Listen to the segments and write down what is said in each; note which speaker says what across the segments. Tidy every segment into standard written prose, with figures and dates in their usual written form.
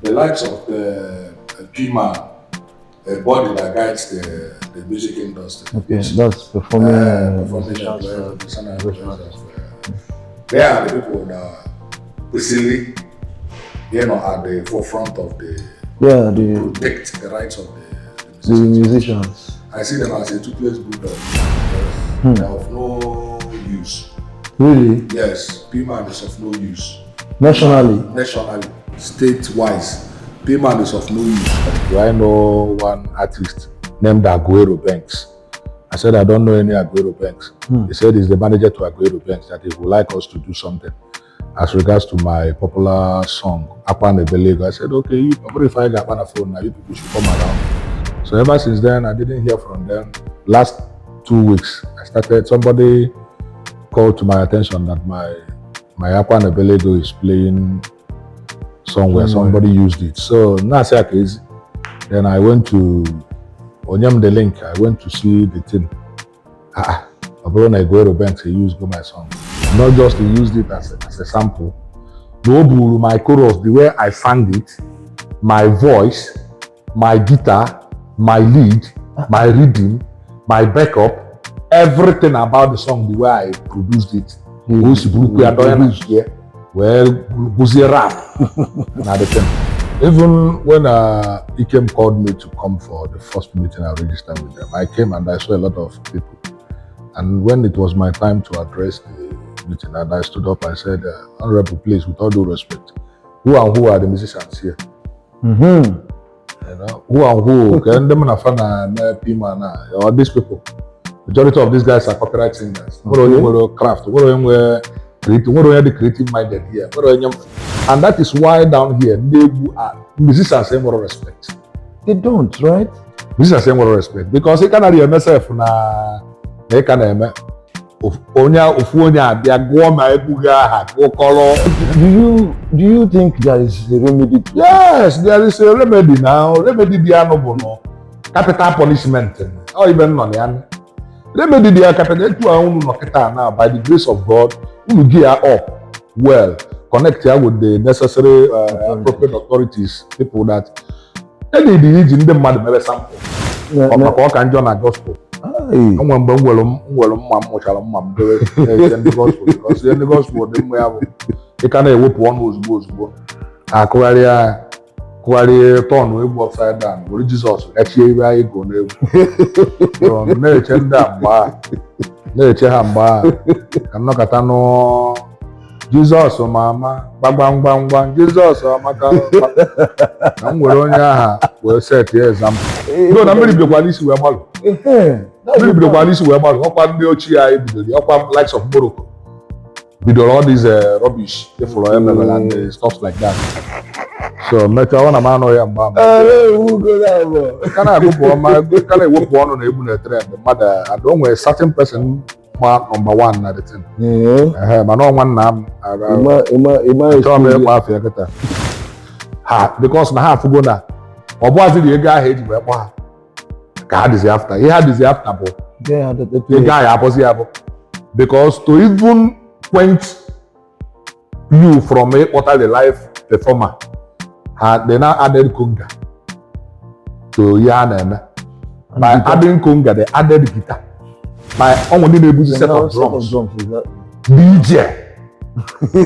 Speaker 1: the likes of the PRIME, a body that guides the music industry.
Speaker 2: Okay, that's performing.
Speaker 1: They are the people that basically, at the forefront of the protect the rights of
Speaker 2: the musicians.
Speaker 1: I see them as a toothless bulldog. They are of no use.
Speaker 2: Really?
Speaker 1: Yes, PRIME is of no use.
Speaker 2: Nationally,
Speaker 1: state-wise, PRIME is of no use. Do I know one artist named Aguero Banks? I said I don't know any Aguero Banks. He said he's the manager to Aguero Banks, that he would like us to do something as regards to my popular song, Akwan Ebelego. I said, okay, if I got on phone now, you people should come around. So ever since then, I didn't hear from them. Last 2 weeks, somebody called to my attention that my Akwan Ebelego is playing somewhere. Somebody used it. So now then I went to Onyem the link. I went to see the thing. Aguero Banks, he used my song. Not just he used it as a sample. My chorus, the way I sang it, my voice, my guitar, my lead, my rhythm, my backup, everything about the song, the way I produced it. Well, Buzi rap. Even when Ikem called me to come for the first meeting I registered with them, I came and I saw a lot of people. And when it was my time to address the meeting, and I stood up, I said, Honorable, please, with all due respect, who are the musicians here? Who and who? Or these people? Majority of these guys are copyright singers. Craft. The creative minded here. And that is why down here, musicians say more respect.
Speaker 2: They don't, right?
Speaker 1: Musicians say more respect. Because they cannot hear myself na they can
Speaker 2: Do you think there is a remedy?
Speaker 1: Yes, there is a remedy now. Remedy no capital punishment. Or even money. Remedy the capital now by the grace of God. We gear up well, connect here with the necessary appropriate authorities, people that any the in the mad maybe sample. Can join a gospel. I'm going to because the gospel we have you can whip one who's goes. Quarry turn we go upside down. What Jesus actually where you go now? No chenda ba. No chehamba. I'm not katano. Jesus o mama. Bang. Jesus o maka. I'm we set here example. No, na many people this we amalu. Many people this we amalu. Okwa ndi ochi ai bidori. Okwa likes of Morocco. Bidori all these rubbish. They follow and stuff like that. So, Meta, I want to man or young mama. Can I go for my good? Can I work one on a trend? The mother, I don't wear a certain person, number one at the time. I know one name. Because now I forgot that. Or was it the guy hated where God is after? He had this after, the guy opposite. Because to even point you from a what are the live performer. They now added conga to Yana. By adding conga, they added guitar. By only the set of drums. DJ,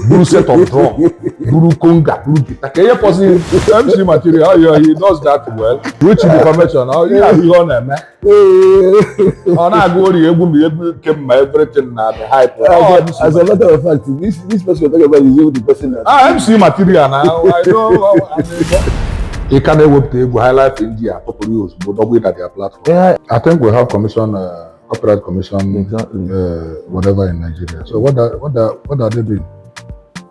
Speaker 1: blue set of drum, blue conga, blue guitar. Can you possibly MC material? Oh, yeah, he does that well. Which information? Oh, yeah, he on them, man. Oh, now go to you came my everything now the hype.
Speaker 2: As a matter of fact, this person talking about is the person that
Speaker 1: MC material now. I know. You can't work to highlight India, properly use, but not at their platform.
Speaker 2: Yeah.
Speaker 1: I think we have commission, copyright commission,
Speaker 2: exactly.
Speaker 1: Whatever in Nigeria. So what are they doing?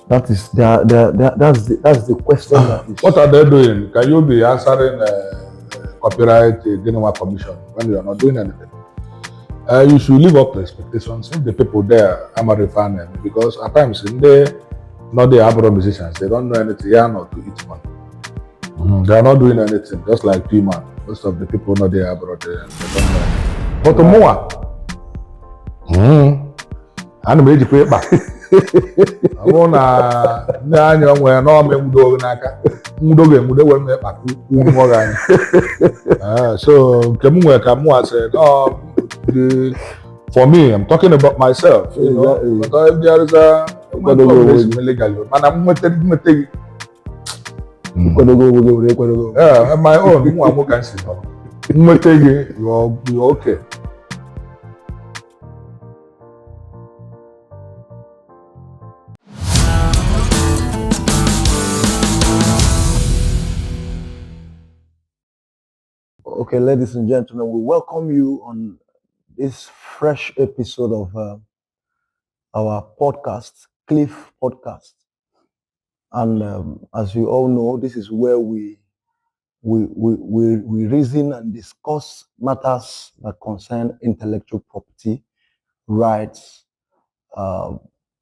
Speaker 2: That is that's the question.
Speaker 1: What are they doing? Can you be answering copyright commission when you are not doing anything? You should live up to expectations. If the people there are refining, because at times they not the abroad musicians, they don't know anything. They are not to each one. They are not doing anything, just like PRIME. Most of the people not there abroad, they don't know anything. But more, I'm ready to pay back. Abona nanya onwe no me mudo n'aka. Mudo we me paku mo ganya. So kemunwe ka mu said, oh, for me, I'm talking about myself, you know. But if there is a legal, man, I'm going yeah, my own, I'm can see. You're okay.
Speaker 2: Okay, ladies and gentlemen, we welcome you on this fresh episode of our podcast, Cliff Podcast. And as you all know, this is where we reason and discuss matters that concern intellectual property, rights,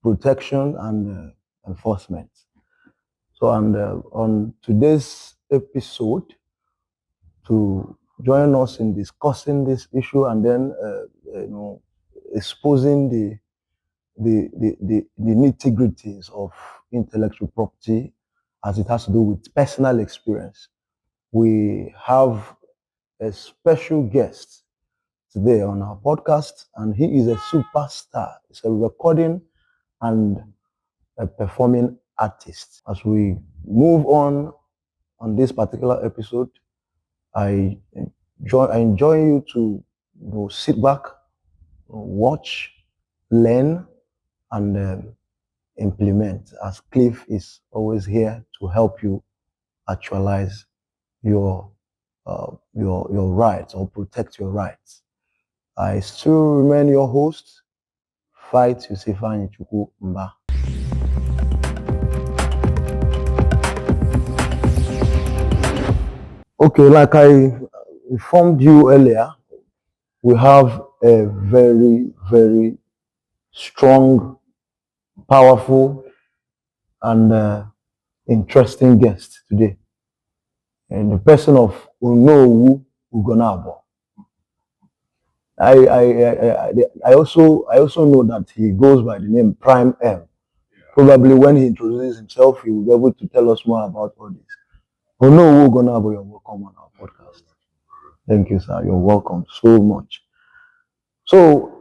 Speaker 2: protection, and enforcement. So, and on today's episode, to join us in discussing this issue and then exposing the nitty-gritties of intellectual property as it has to do with personal experience. We have a special guest today on our podcast, and he is a superstar. He's a recording and a performing artist. As we move on this particular episode, I enjoy you to sit back, watch, learn, and implement, as Cliff is always here to help you actualize your rights or protect your rights. I still remain your host, Fight Yusifani Chukwu Mba. Okay, like I informed you earlier, we have a very, very strong, powerful, and interesting guest today. And the person of Onowu Ugonabo. I also know that he goes by the name Prime M. Probably when he introduces himself, he will be able to tell us more about all this. Onowu Ugonabo, you're welcome on our podcast. Thank you, sir. You're welcome so much. So,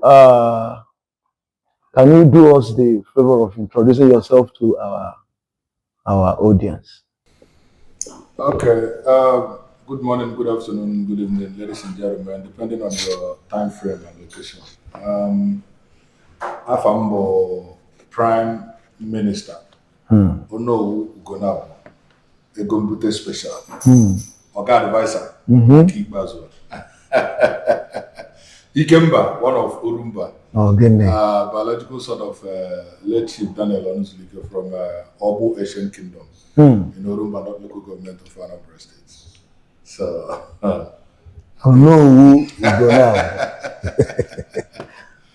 Speaker 2: can you do us the favor of introducing yourself to our audience?
Speaker 1: Okay. Good morning, good afternoon, good evening, ladies and gentlemen, depending on your time frame and location. Afambo Prime Minister Onowu Ugonabo, Mbute Special, Oga Advisor, Ikbazo. Ikemba, one of Urumba, biological son of late Chief Daniel Onuzulike from Obu Asian Kingdom in Urumba, not local government of Anambra State. So,
Speaker 2: Onowu Ugonabo.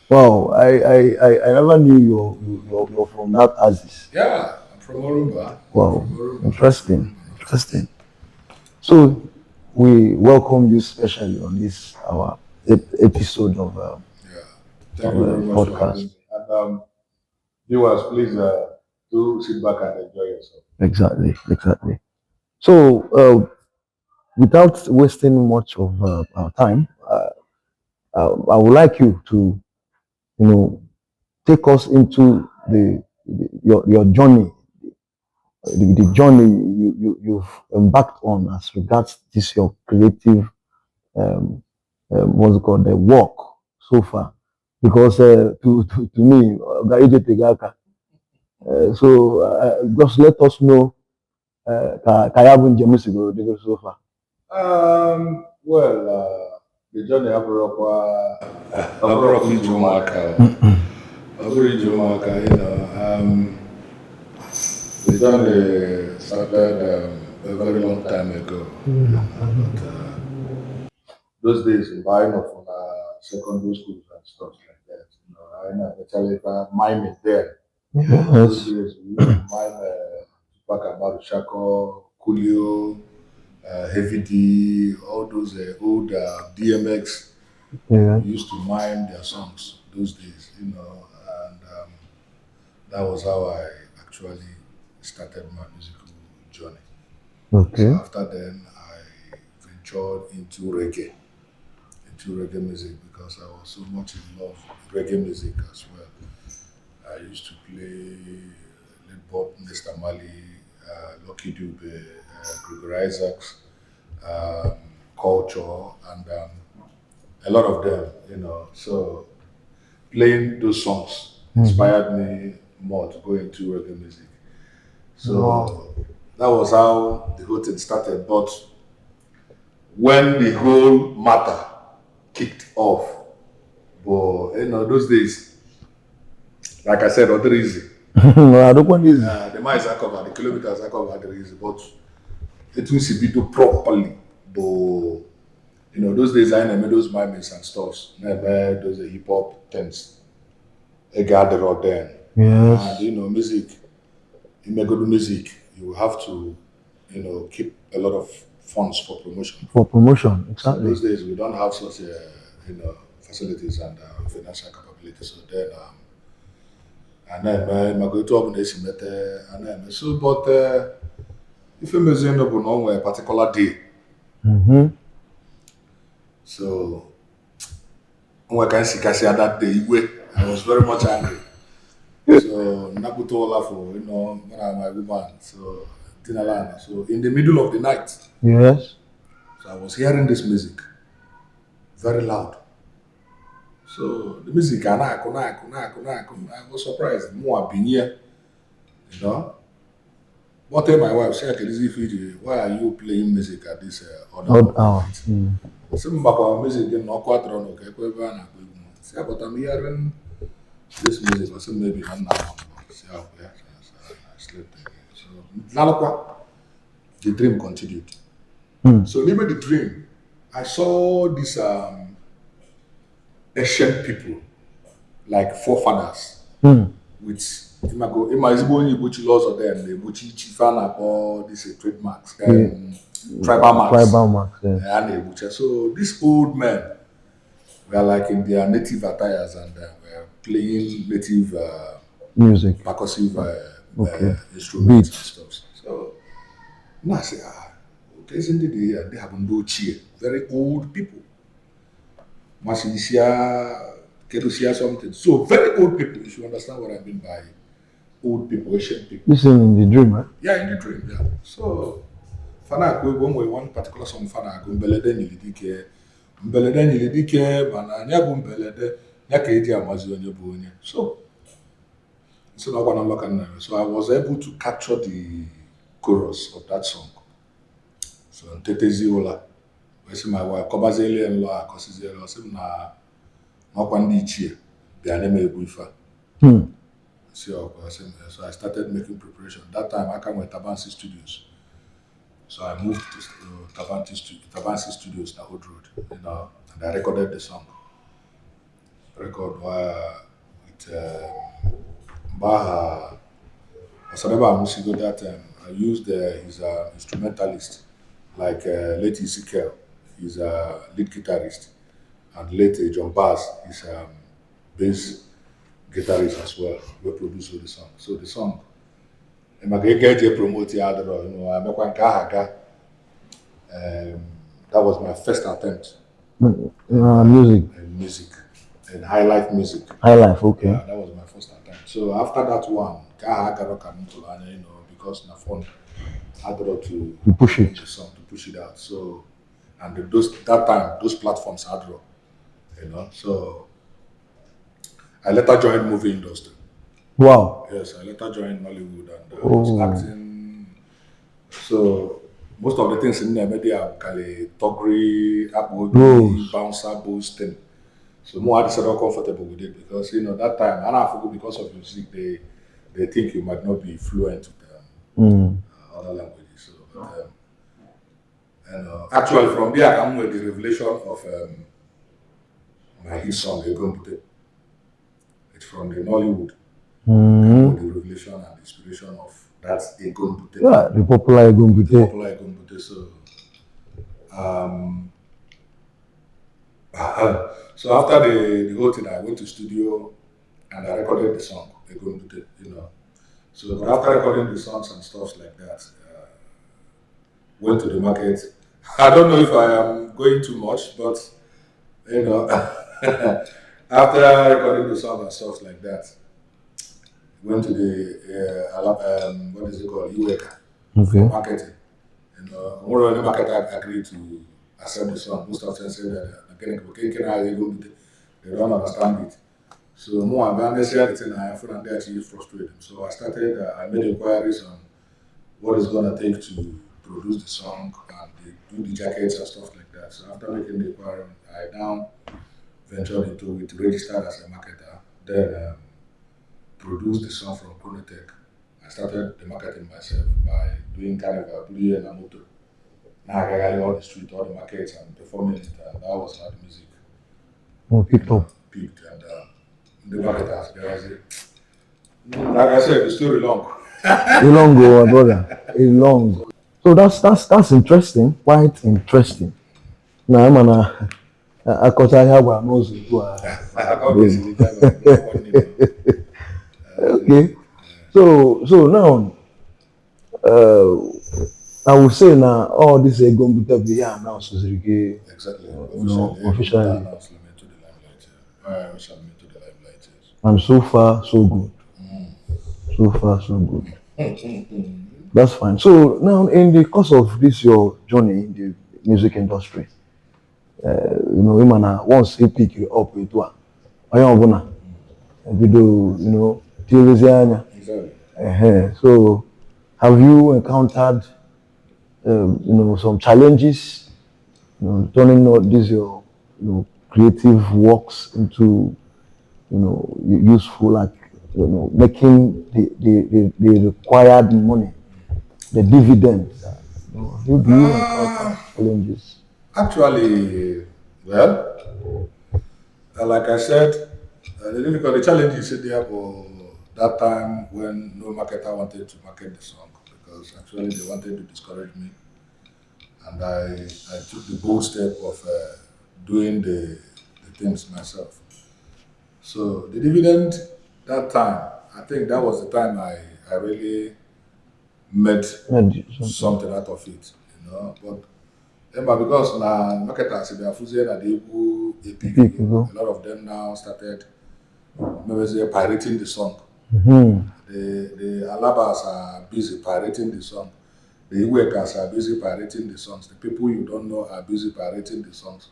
Speaker 2: Wow, I never knew you're from that axis.
Speaker 1: Yeah, I'm from Urumba.
Speaker 2: Wow, interesting. So we welcome you specially on this our episode of
Speaker 1: Thank you very much
Speaker 2: podcast.
Speaker 1: And viewers, please do sit back and enjoy yourself.
Speaker 2: Exactly. So without wasting much of our time, I would like you to take us into your journey, the journey you've embarked on as regards this your creative what's it called, the work so far, because to me just let us know Kayabun Jemusigo so far.
Speaker 1: Well, the journey Aburokwa Jumaka, you know, the journey started a very long time ago. But, those days, buying of secondary schools and stuff like that, you know, I know actually miming there. Those days, we used to mime Tupac Shako, Coolio, Heavy D, all those old DMX. We used to mime their songs those days, you know, and that was how I actually started my musical journey.
Speaker 2: Okay.
Speaker 1: So after then, I ventured into reggae music because I was so much in love with reggae music as well. I used to play Led Bob, Mr. Mali, Lucky Dube, Gregory Isaacs, um, Culture, and a lot of them, So playing those songs inspired me more to go into reggae music. So
Speaker 2: Wow.
Speaker 1: that was how the whole thing started. But when the whole matter kicked off, but those days, like I said, other easy.
Speaker 2: I don't want this.
Speaker 1: The miles are covered, the kilometers are covered, other easy. But it will be done properly. But those days I made those mimes and stuffs. Never those hip hop things. I gathered out then.
Speaker 2: Yes.
Speaker 1: And music, you make good music, you have to, keep a lot of funds for promotion.
Speaker 2: For promotion,
Speaker 1: So
Speaker 2: exactly.
Speaker 1: those days we don't have such facilities and financial capabilities. So then and then my go to open this and then so but if you museum open on a particular day.
Speaker 2: Mm-hmm.
Speaker 1: So when I see that day, I was very much angry. So Nakutola for when I'm my woman. So Tinalana. So in the middle of the night,
Speaker 2: Yes.
Speaker 1: so I was hearing this music very loud. So the music I was surprised. More been here, you know. But tell my wife, say, why are you playing music at this other
Speaker 2: Odd
Speaker 1: hour of the
Speaker 2: hour.
Speaker 1: night? Some back music in no quattro no say, but I'm hearing this music, or some maybe I'm not. Say, oh, yeah, I slept again. So Nalakwa, the dream continued. So even the dream, I saw these ancient people, like forefathers, with Imazigbo Igbochi laws of them, the Igbochi Chifana, or these trademarks, tribal marks,
Speaker 2: Tribal marks. Yes.
Speaker 1: and the Igbochi. So these old men were like in their native attires and were playing native
Speaker 2: Music.
Speaker 1: percussive
Speaker 2: Okay.
Speaker 1: instruments
Speaker 2: Beats.
Speaker 1: and stuff. So now I say, okay, isn't it they have no cheer, very old people. Masisia, Kedusia, something. So very old people, if you understand what I mean by old people, ancient people.
Speaker 2: This is in the dream, right?
Speaker 1: Yeah, in the dream, yeah. So Fana when we one particular song Fana go mbelede nyilidike mana nya bu mbelede nya ka eji amazi onye bu onye. So now one local name. So I was able to capture the chorus of that song. So Ntetezi Ola. I see my wife Kobazeli and Law Kosizeli or some na Makwandi Ichie. They are named Ebuifa. So I started making preparation. That time I came with Tabansi Studios. So I moved to Tabansi Studios, the Old Road, and I recorded the song. Record with Baha Osadeba Musigo that time. I used his instrumentalist, like late Ezekiel, he's a lead guitarist, and late John Bass is bass guitarist as well. We produce the song. So the song, I'm going to promote it. That was my first attempt
Speaker 2: Music.
Speaker 1: in music, in high life music.
Speaker 2: High life. Okay.
Speaker 1: Yeah, that was my first attempt. So after that one, because na fun, I got to
Speaker 2: push it.
Speaker 1: the song to push it out. So, and that time those platforms had So I later joined movie industry.
Speaker 2: Wow.
Speaker 1: Yes, I later joined Nollywood and was acting. So most of the things in there, maybe are Kali, Togri, Abogi, bouncer, boosting. So more I decided comfortable with it because that time and I forgot because of music they think you might not be fluent with other languages. So and actually from there I come with the revelation of my hit song Mbute. It's from the Nollywood. With the revelation and the inspiration of that Mbute.
Speaker 2: Yeah, the popular Mbute.
Speaker 1: The popular Mbute. So so after the whole thing, I went to studio and I recorded the song. Mbute, So, but after recording the songs and stuff like that, went to the market. I don't know if I am going too much, but after recording the song and stuff like that, went to the what is it called, UECA for marketing. More of the marketer agreed to accept the song. Most of them said that they don't understand it. So more unnecessary thing I found and they actually frustrated. So I started. I made inquiries on what it's gonna take to produce the song and do the jackets and stuff like that. So after making the inquiry, I now ventured into it, registered as a marketer, then produced the song from Chronotech. I started the marketing myself by doing kind of a blue and a motor. Now I got all the street, all the markets, and performing it, and that was how the music
Speaker 2: picked up.
Speaker 1: Peaked, and the marketers, like I said, the story long.
Speaker 2: A long ago, my brother. A long. So that's interesting, quite interesting. Now I'm gonna I got I have a nose to okay. So now I would say now all this is going to be announced
Speaker 1: Exactly.
Speaker 2: Officially.
Speaker 1: To the limelight.
Speaker 2: And so far so good. So far so good. That's fine. So now in the course of this your journey in the music industry, once you pick you up with one, video, television.
Speaker 1: Exactly.
Speaker 2: So have you encountered some challenges, turning all these your creative works into useful, like making the required money, the dividends? Do you encounter challenges?
Speaker 1: Actually, well, like I said, the challenge is there for that time when no marketer wanted to market the song because actually they wanted to discourage me, and I took the bold step of doing the things myself. So the dividend that time, I think that was the time I really made something out of it, But because now marketers they are fusing that they go a lot of them now started maybe say pirating the song. The Alabas are busy pirating the song. The Iwekas are busy pirating the songs. The people you don't know are busy pirating the songs.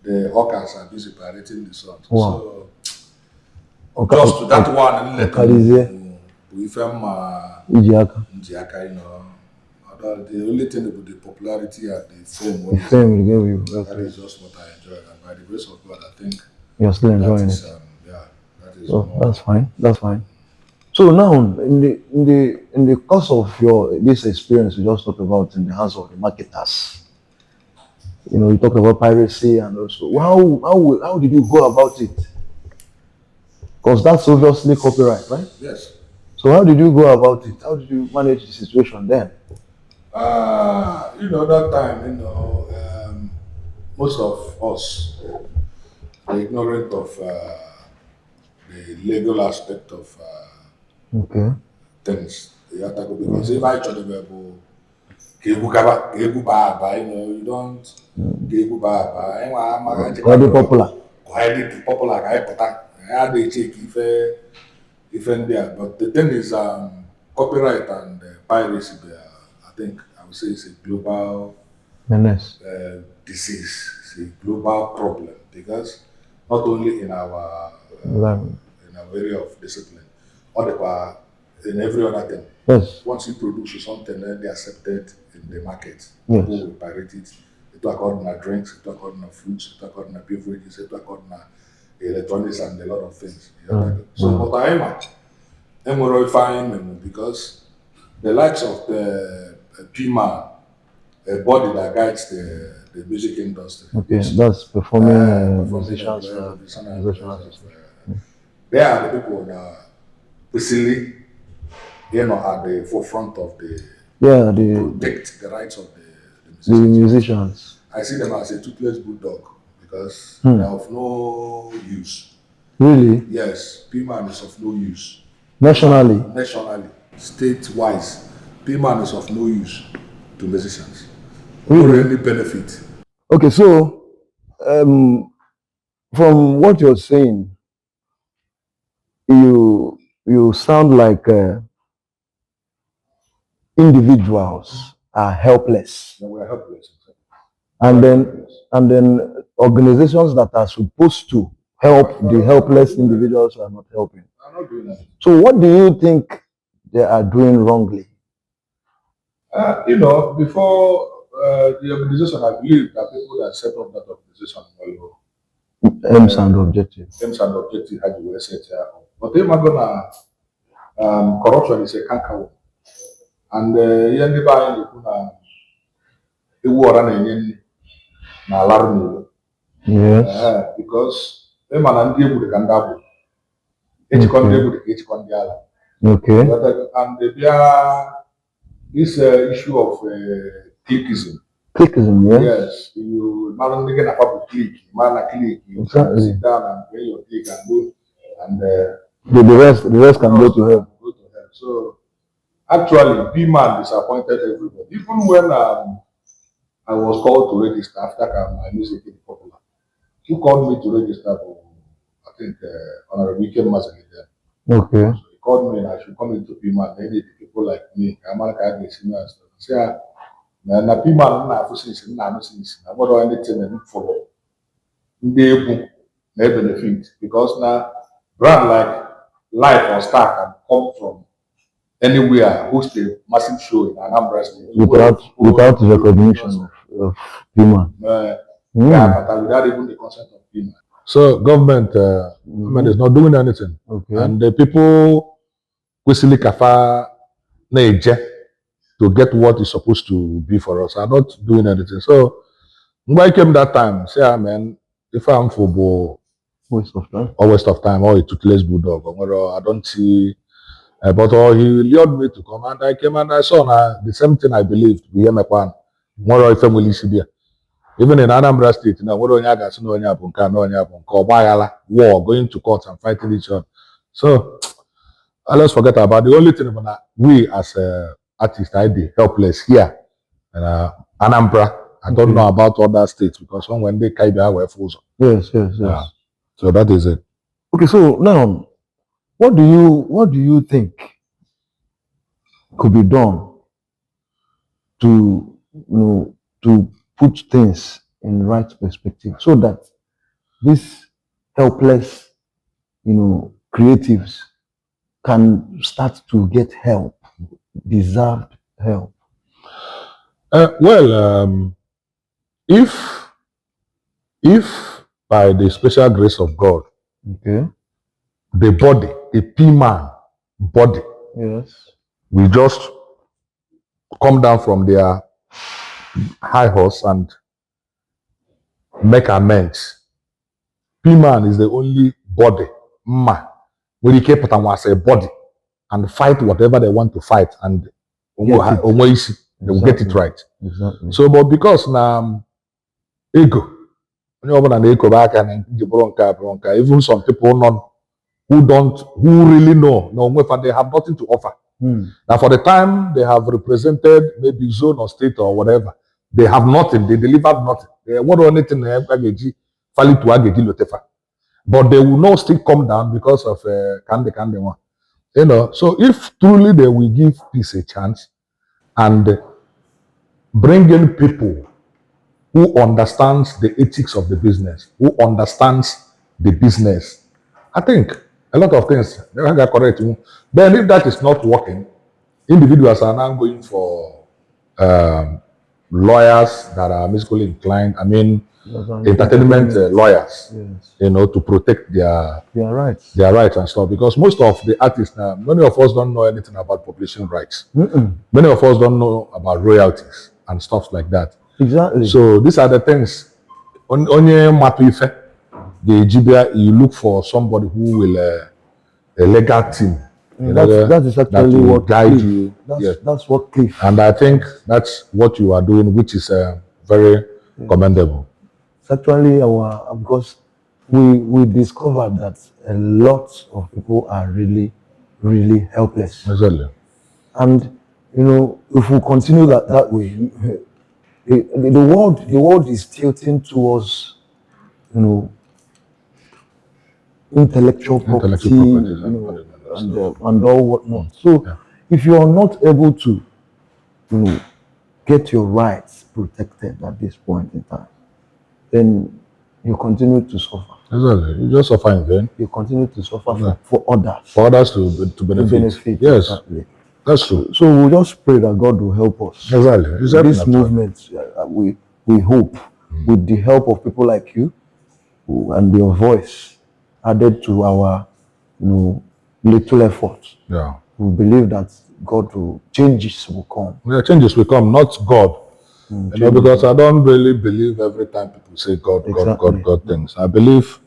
Speaker 1: The hawkers are busy pirating the songs.
Speaker 2: Wow.
Speaker 1: So just to that one, we found Njiaka, The only thing about the popularity and the fame, that is just what I enjoy. And by the grace of God, I think
Speaker 2: you're still enjoying it.
Speaker 1: That is.
Speaker 2: So that's fine. That's fine. So now, in the course of this experience you just talked about in the hands of the marketers, you talked about piracy and also how did you go about it? Because that's obviously copyright, right?
Speaker 1: Yes.
Speaker 2: So how did you go about it? How did you manage the situation then?
Speaker 1: That time, most of us are ignorant of the legal aspect of things. Because if I try to you don't
Speaker 2: Very popular.
Speaker 1: They take if there. But the thing is, copyright and piracy, I think I would say it's a global disease. It's a global problem because not only in our area of discipline, or in every other thing.
Speaker 2: Yes.
Speaker 1: Once you produce something, then they accept it in the market. People will pirate it. It will according to drinks, it will according to fruits, it will according to beverages, it will according to electronics and a lot of things. So, but I'm going to find because the likes of the PRIME, a body that guides the music industry.
Speaker 2: Okay, that's performing musicians.
Speaker 1: They are the people that are basically, at the forefront of protect the rights of the
Speaker 2: musicians.
Speaker 1: I see them as a toothless bulldog because they are of no use.
Speaker 2: Really?
Speaker 1: Yes, PRIME is of no use.
Speaker 2: Nationally.
Speaker 1: Nationally, state-wise, PMAN is of no use to musicians.
Speaker 2: Really?
Speaker 1: Or any benefit.
Speaker 2: Okay, so from what you're saying, you sound like individuals are helpless,
Speaker 1: Then we are helpless.
Speaker 2: and then organizations that are supposed to help the helpless individuals are not helping.
Speaker 1: I'm not doing that.
Speaker 2: So what do you think they are doing wrongly?
Speaker 1: Before the organization, I believe that people that set up that organization
Speaker 2: Aims and objectives.
Speaker 1: aims and objectives had you set here. But they are gonna corruption is a canker. And the buying the war and na alarm.
Speaker 2: Yes.
Speaker 1: Because them and the able to can each country each country.
Speaker 2: Okay.
Speaker 1: And they are this issue of clickism.
Speaker 2: Clickism, yes.
Speaker 1: Yes, you man get a public click, man click, you can sit down and pay your click and go, and
Speaker 2: the rest can go to hell.
Speaker 1: Go to hell. So actually, PMAN disappointed everybody. Even when I was called to register after my music became popular, who called me to register for, I think, Honorable Weekend Mazali then.
Speaker 2: Okay.
Speaker 1: So he called me and I should come into PMAN. They need people like me. I'm not going to say, na PMAN na afusisi na anusisi na what do anything na follow ndị egwu na benefit because na brand like Life or Star can come from anywhere, host a massive show in Anambra State
Speaker 2: without the recognition of PMAN.
Speaker 1: Yeah, but without even the consent of PMAN. So government is not doing anything.
Speaker 2: Okay.
Speaker 1: And the people quickly kafa na to get what is supposed to be for us are not doing anything. So when I came that time, say, man, if I'm for
Speaker 2: waste of time,
Speaker 1: or a toothless bulldog, or I don't see, but he lured me to come and I came and I saw the same thing I believed. We hear my plan. More family Sibia. Even in Anambra State, now what on yaga, no on war, going to court and fighting each other. So let's forget about the only thing about we as artists, I did helpless here in Anambra. I don't know about other states because when they carry were frozen.
Speaker 2: Yes.
Speaker 1: So that is it.
Speaker 2: Okay, so now what do you think could be done to to put things in right perspective so that these helpless creatives can start to get help, deserved help?
Speaker 1: If by the special grace of God,
Speaker 2: okay,
Speaker 1: the body, the PMAN body,
Speaker 2: yes,
Speaker 1: we just come down from their high horse and make amends. PMAN is the only body, where you keep it as a body and fight whatever they want to fight and they will get it right.
Speaker 2: Exactly.
Speaker 1: So, but because now ego, even some people who really know, they have nothing to offer. Now, for the time they have represented maybe zone or state or whatever, they have nothing. They delivered nothing. They want anything. But they will not still come down because of Kande one. So if truly they will give peace a chance and bring in people who understands the ethics of the business, who understands the business, I think a lot of things they can get correct. Then if that is not working, individuals are now going for lawyers that are musically inclined. I mean, entertainment lawyers,
Speaker 2: yes,
Speaker 1: to protect their
Speaker 2: rights,
Speaker 1: and stuff. Because most of the artists now, many of us don't know anything about publishing rights. Many of us don't know about royalties and stuff like that.
Speaker 2: Exactly.
Speaker 1: So these are the things. Onye matuife, the Ejibia, you look for somebody who will a legal team.
Speaker 2: That is actually what
Speaker 1: guide you.
Speaker 2: That's what Cliff.
Speaker 1: And I think that's what you are doing, which is very commendable.
Speaker 2: It's actually because we discovered that a lot of people are really really helpless.
Speaker 1: Exactly.
Speaker 2: And if we continue that way, the world is tilting towards intellectual property,
Speaker 1: Intellectual properties and management and stuff.
Speaker 2: and all whatnot. So
Speaker 1: Yeah.
Speaker 2: if you are not able to, get your rights protected at this point in time, then you continue to suffer.
Speaker 1: Exactly. You just suffer in vain.
Speaker 2: You continue to suffer
Speaker 1: Yeah.
Speaker 2: for others.
Speaker 1: For others to benefit. Yes.
Speaker 2: Exactly.
Speaker 1: That's true.
Speaker 2: So we'll just pray that God will help us.
Speaker 1: Exactly. Exactly.
Speaker 2: This movement, we hope, with the help of people like you, and your voice added to our, little efforts.
Speaker 1: Yeah.
Speaker 2: We believe that God will changes will come.
Speaker 1: Yeah, changes will come, not God. Because I don't really believe every time people say God,
Speaker 2: Exactly.
Speaker 1: God things. I believe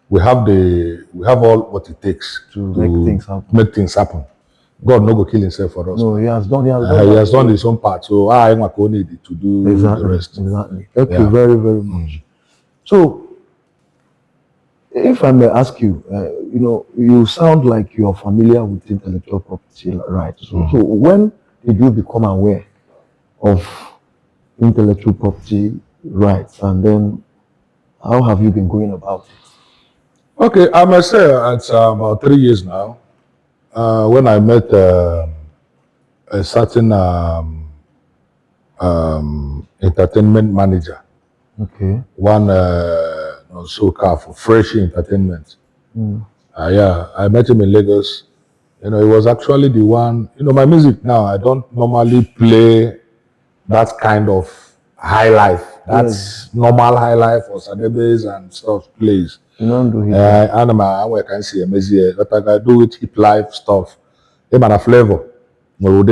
Speaker 1: we have all what it takes
Speaker 2: To make things happen.
Speaker 1: God no go kill himself for us.
Speaker 2: No, he has done.
Speaker 1: He has done his own part. So I need to do the rest.
Speaker 2: Exactly. Thank you very, very much. So, if I may ask you, you sound like you are familiar with intellectual property rights. So when did you become aware of intellectual property rights, and then how have you been going about it?
Speaker 1: Okay, I must say it's about 3 years now. When I met a certain entertainment manager,
Speaker 2: Okay.
Speaker 1: one so-called for Fresh Entertainment. I met him in Lagos. He was actually the one. My music now, I don't normally play that kind of high life. That's normal high life for Sadebes and stuff plays.
Speaker 2: You don't do it.
Speaker 1: I can see but I do it hip life stuff. Him and a flavor. And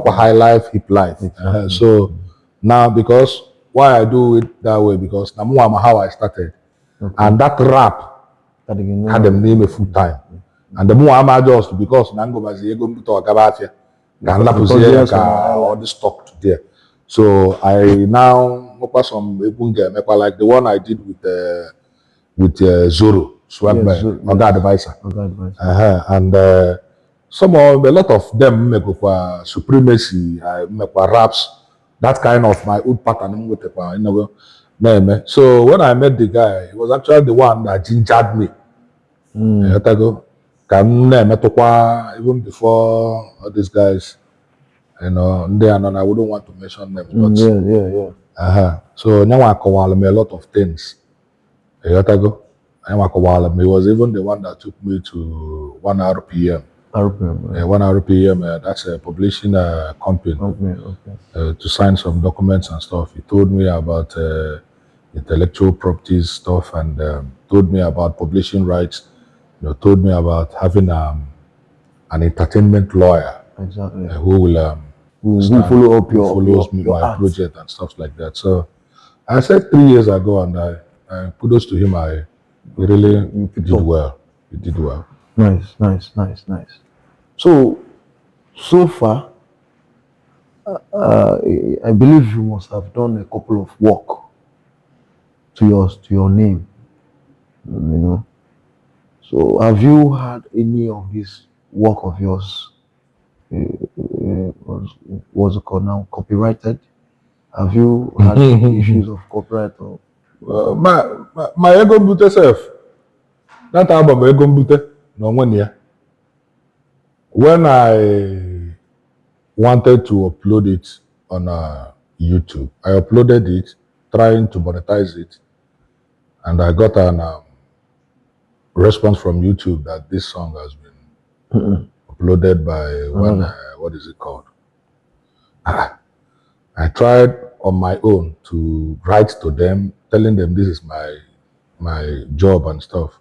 Speaker 1: high life, hip life. So now, because why I do it that way, because how I started. And that rap had them name a full time. And the more I'm just because Nango was ego to Gabafia, all the stock there. So I now some like the one I did with Zoro, Swagman, Oga Advisor. And some of a lot of them make supremacy, make raps, that kind of my old pattern with the So when I met the guy, he was actually the one that gingered me. Even before all these guys, I wouldn't want to mention them, but so now I call me a lot of things. He was even the one that took me to 1 RPM. 1 RPM, that's a publishing company. To sign some documents and stuff. He told me about intellectual properties stuff, and told me about publishing rights. Told me about having an entertainment lawyer who will
Speaker 2: who follow up
Speaker 1: my project and stuff like that. So I said 3 years ago, and I kudos to him. He really did well. He did well.
Speaker 2: Nice. So far, I believe you must have done a couple of work to your name. So have you had any of this work of yours? What's it called now? Copyrighted? Have you had issues of copyright or?
Speaker 1: My ego Mbute self. That album ego Mbute no 1 year. When I wanted to upload it on YouTube, I uploaded it, trying to monetize it, and I got an response from YouTube that this song has been uploaded by what is it called? I tried on my own to write to them, telling them this is my job and stuff.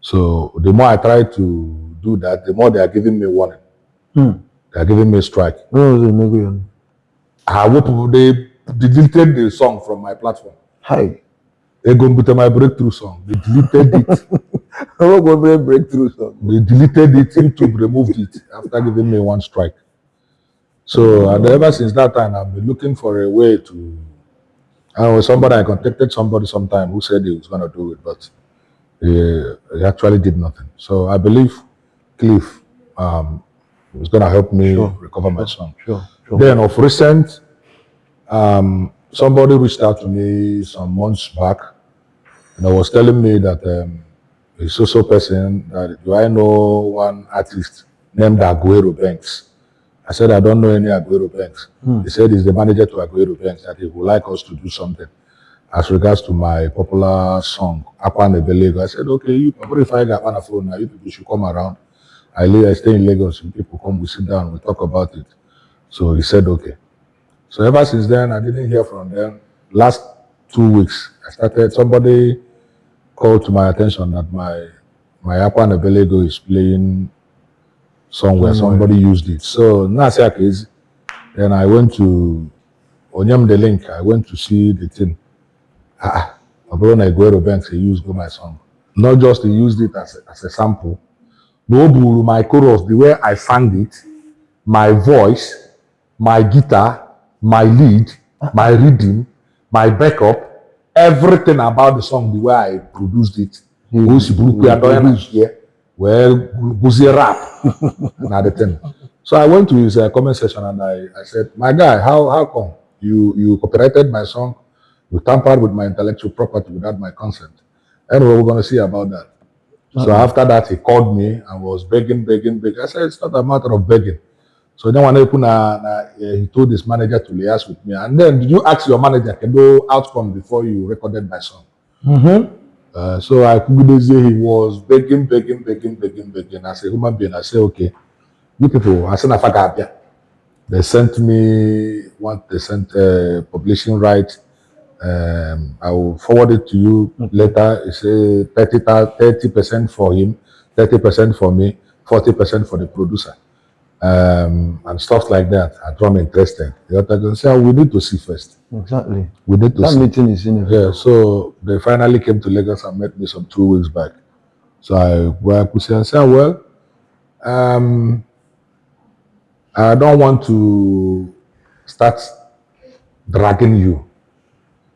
Speaker 1: So the more I try to do that, the more they are giving me warning. They are giving me a strike. I hope they deleted the song from my platform.
Speaker 2: Hi.
Speaker 1: They go to my breakthrough song. They deleted it.
Speaker 2: Breakthrough song.
Speaker 1: They deleted it. YouTube removed it after giving me 1 strike. So and ever since that time, I've been looking for a way to. I contacted somebody sometime who said he was going to do it, but he actually did nothing. So I believe Cliff was going to help me
Speaker 2: Sure,
Speaker 1: recover my song.
Speaker 2: Sure.
Speaker 1: Then of recent, somebody reached out to me some months back and was telling me that a social person, do I know one artist named Aguero Banks? I said, I don't know any Aguero Banks. He said he's the manager to Aguero Banks, that he would like us to do something as regards to my popular song, Akwane Belego. I said, okay, you if I got on a phone now, you people should come around. I stay in Lagos, and people come, we sit down, we talk about it. So he said, okay. So ever since then, I didn't hear from them. Last 2 weeks, somebody called to my attention that my Akwane Belego is playing somewhere. Somebody used it. So then I went to Onyem the link. I went to see the thing. Abrona Aguero Banks, he used my song. Not just he used it as a sample. No, my chorus, the way I sang it, my voice, my guitar, my lead, my rhythm, my backup, everything about the song, the way I produced it. Well, Guzi rap. Another thing. So I went to his comment section and I said, my guy, how come you copyrighted my song? You tampered with my intellectual property without my consent. Anyway, we're going to see about that. So after that, he called me and was begging. I said, it's not a matter of begging. So then when he told his manager to liaise with me. And then, did you ask your manager, can do outcome before you recorded my song? So I could say he was begging. As a human being, I said, okay, you people, I said, they sent me they sent publishing rights. I will forward it to you later. It's 30% for him, 30% for me, 40% for the producer, and stuff like that. I am interested. The other guy say, we need to see first.
Speaker 2: Exactly.
Speaker 1: We need to
Speaker 2: that
Speaker 1: see.
Speaker 2: meeting is in.
Speaker 1: Yeah. So they finally came to Lagos and met me some 2 weeks back. So I could say, well, I don't want to start dragging you.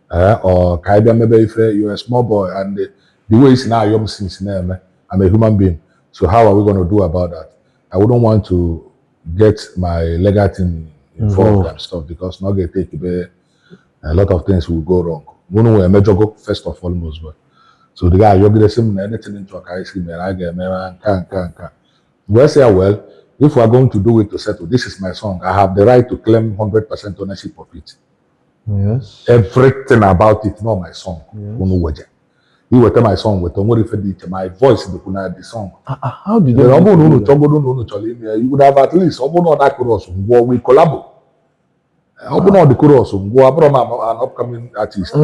Speaker 1: Or maybe if you're a small boy and the way it's now, I'm a human being. So how are we going to do about that? I wouldn't want to get my legal team involved and stuff because not get take a lot of things will go wrong. We know a major go first of all most, but so the guy you're getting some anything into a case and I get can. Well, say well, if we're going to do it to settle, this is my song. I have the right to claim 100% ownership of it.
Speaker 2: Yes.
Speaker 1: Everything about it, not my song. Yes. You will tell my song with my voice the song.
Speaker 2: How did
Speaker 1: you would have at least that chorus we collabo. The chorus an upcoming artist. So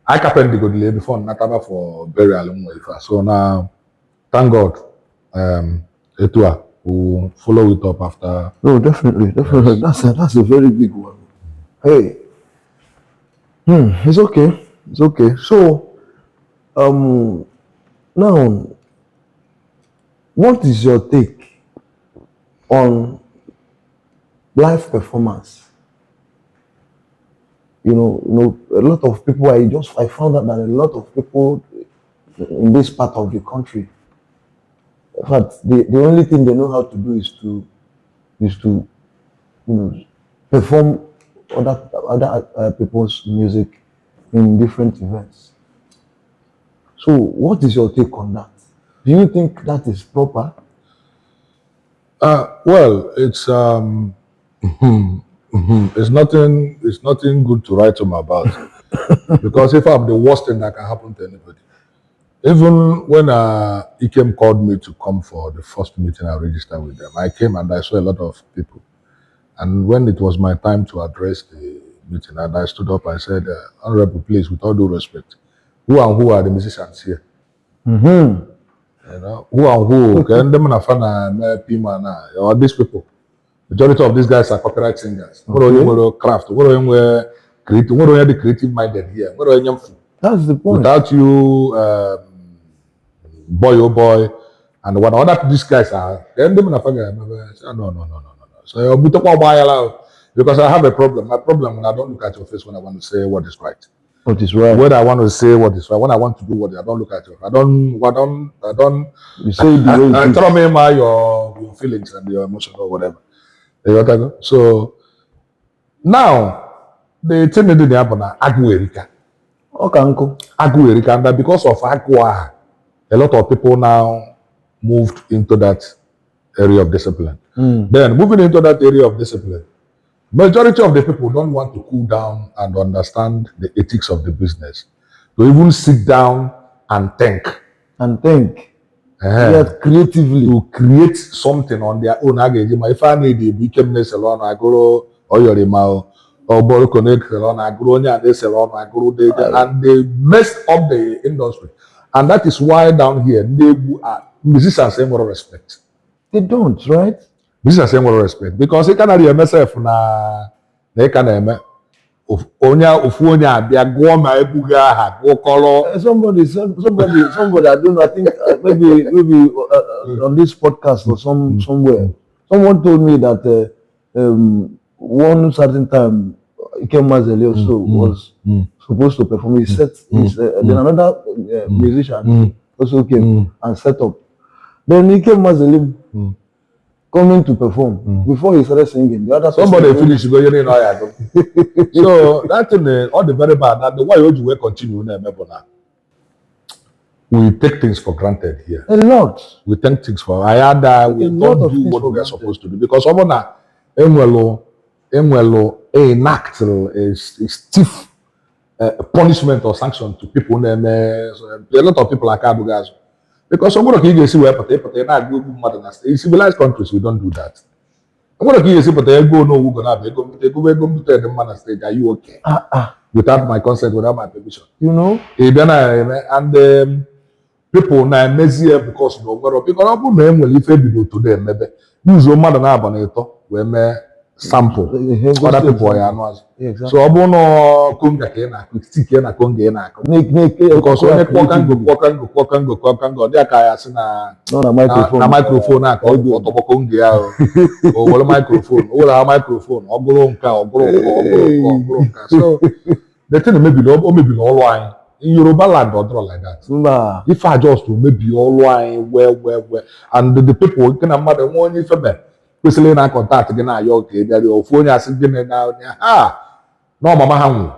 Speaker 1: I captain the good lady before Nataba for burial. So now thank God Etua will follow it up after.
Speaker 2: No, definitely. Yes. That's a very big one. Hey, it's okay. So, now, what is your take on live performance? You know, a lot of people. I found out that a lot of people in this part of the country, but the only thing they know how to do is to perform other people's music in different events. So what is your take on that? Do you think that is proper?
Speaker 1: Well, it's it's nothing good to write home about because if I'm the worst thing that can happen to anybody. Even when Ikem called me to come for the first meeting I registered with them, I came and I saw a lot of people. And when it was my time to address the meeting, and I stood up and said, Honorable, please, with all due respect, who are the musicians here? You know, who and them or these people. Majority of these guys are copyright singers. What are you craft? What are you creative? What are the creative minded here? What are you?
Speaker 2: That's the point.
Speaker 1: Without you, boy, and what other these guys are, then them no. So we talk about because I have a problem. My problem when I don't look at your face when I want to say what is right.
Speaker 2: What is right?
Speaker 1: When I want to say what is right, when I want to do what I don't look at you. I don't.
Speaker 2: You say the way
Speaker 1: I
Speaker 2: it is.
Speaker 1: tell me your feelings and your emotion or whatever. You know what I go? So now the thing that they happen na agụ erika.
Speaker 2: Okay, uncle.
Speaker 1: Agụ erika, and that because of agụ a lot of people now moved into that area of discipline. Then moving into that area of discipline, majority of the people don't want to cool down and understand the ethics of the business. To even sit down and think.
Speaker 2: Yes, creatively.
Speaker 1: To create something on their own. If I need a weekend salon, I go or your email or borrow connect salon, I go on the salon, I go there, and they messed up the industry. And that is why down here, they musicians say more respect.
Speaker 2: They don't, right?
Speaker 1: Musicians say more respect because they cannot hear myself na they can somebody,
Speaker 2: I don't know. I think maybe on this podcast or somewhere, someone told me that one certain time Ikem Mazeli also was supposed to perform. He set then another musician also came and set up. Then Ikem Mazeli coming to perform before he started singing. The other
Speaker 1: somebody finished going in. So that thing, all the very bad. That the why you will continue now. We take things for granted here.
Speaker 2: A lot.
Speaker 1: We take things for. We don't do what we are supposed to do because someone enact a stiff punishment or sanction to people. A lot of people are guys. Because some of you see where in civilized countries we don't do that. I'm gonna give you see, but go no go man stage. Are you okay? Without my consent, without my permission.
Speaker 2: You know?
Speaker 1: And people now messy because no because I'm going to if video today maybe use your mother now we sample other people are so obono kunga kena stick na konga na because when go there kaya na microphone na ko otobo konga ya o wala microphone obolo nka so the thing maybe all wine in Yoruba land or draw like that. If I just to maybe all wine well and the people can matter one if a especially na contact again na your okay there phone as again now no mama hamu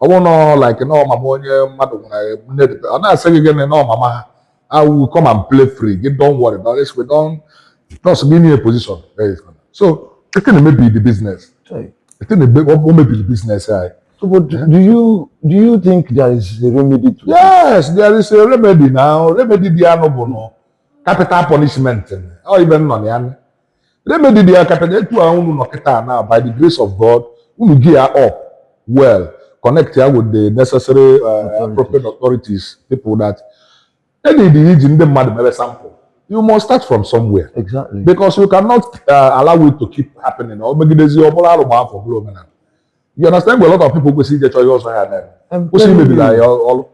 Speaker 1: I want no like no mama onye mmadụ na na say again no mama I will come and play free don't worry about this we don't give me a position so it can maybe the business it can maybe the business
Speaker 2: So, but do you think there is a remedy to
Speaker 1: yes there is a remedy now remedy no capital punishment or even none remedy the capital now by the grace of God, we gear up well, connect here with the necessary appropriate authorities, people that any in the mad sample. You must start from somewhere.
Speaker 2: Exactly.
Speaker 1: Because you cannot allow it to keep happening. Or maybe there's your for global. You understand? Well, a lot of people will see the choice there. We see maybe like all.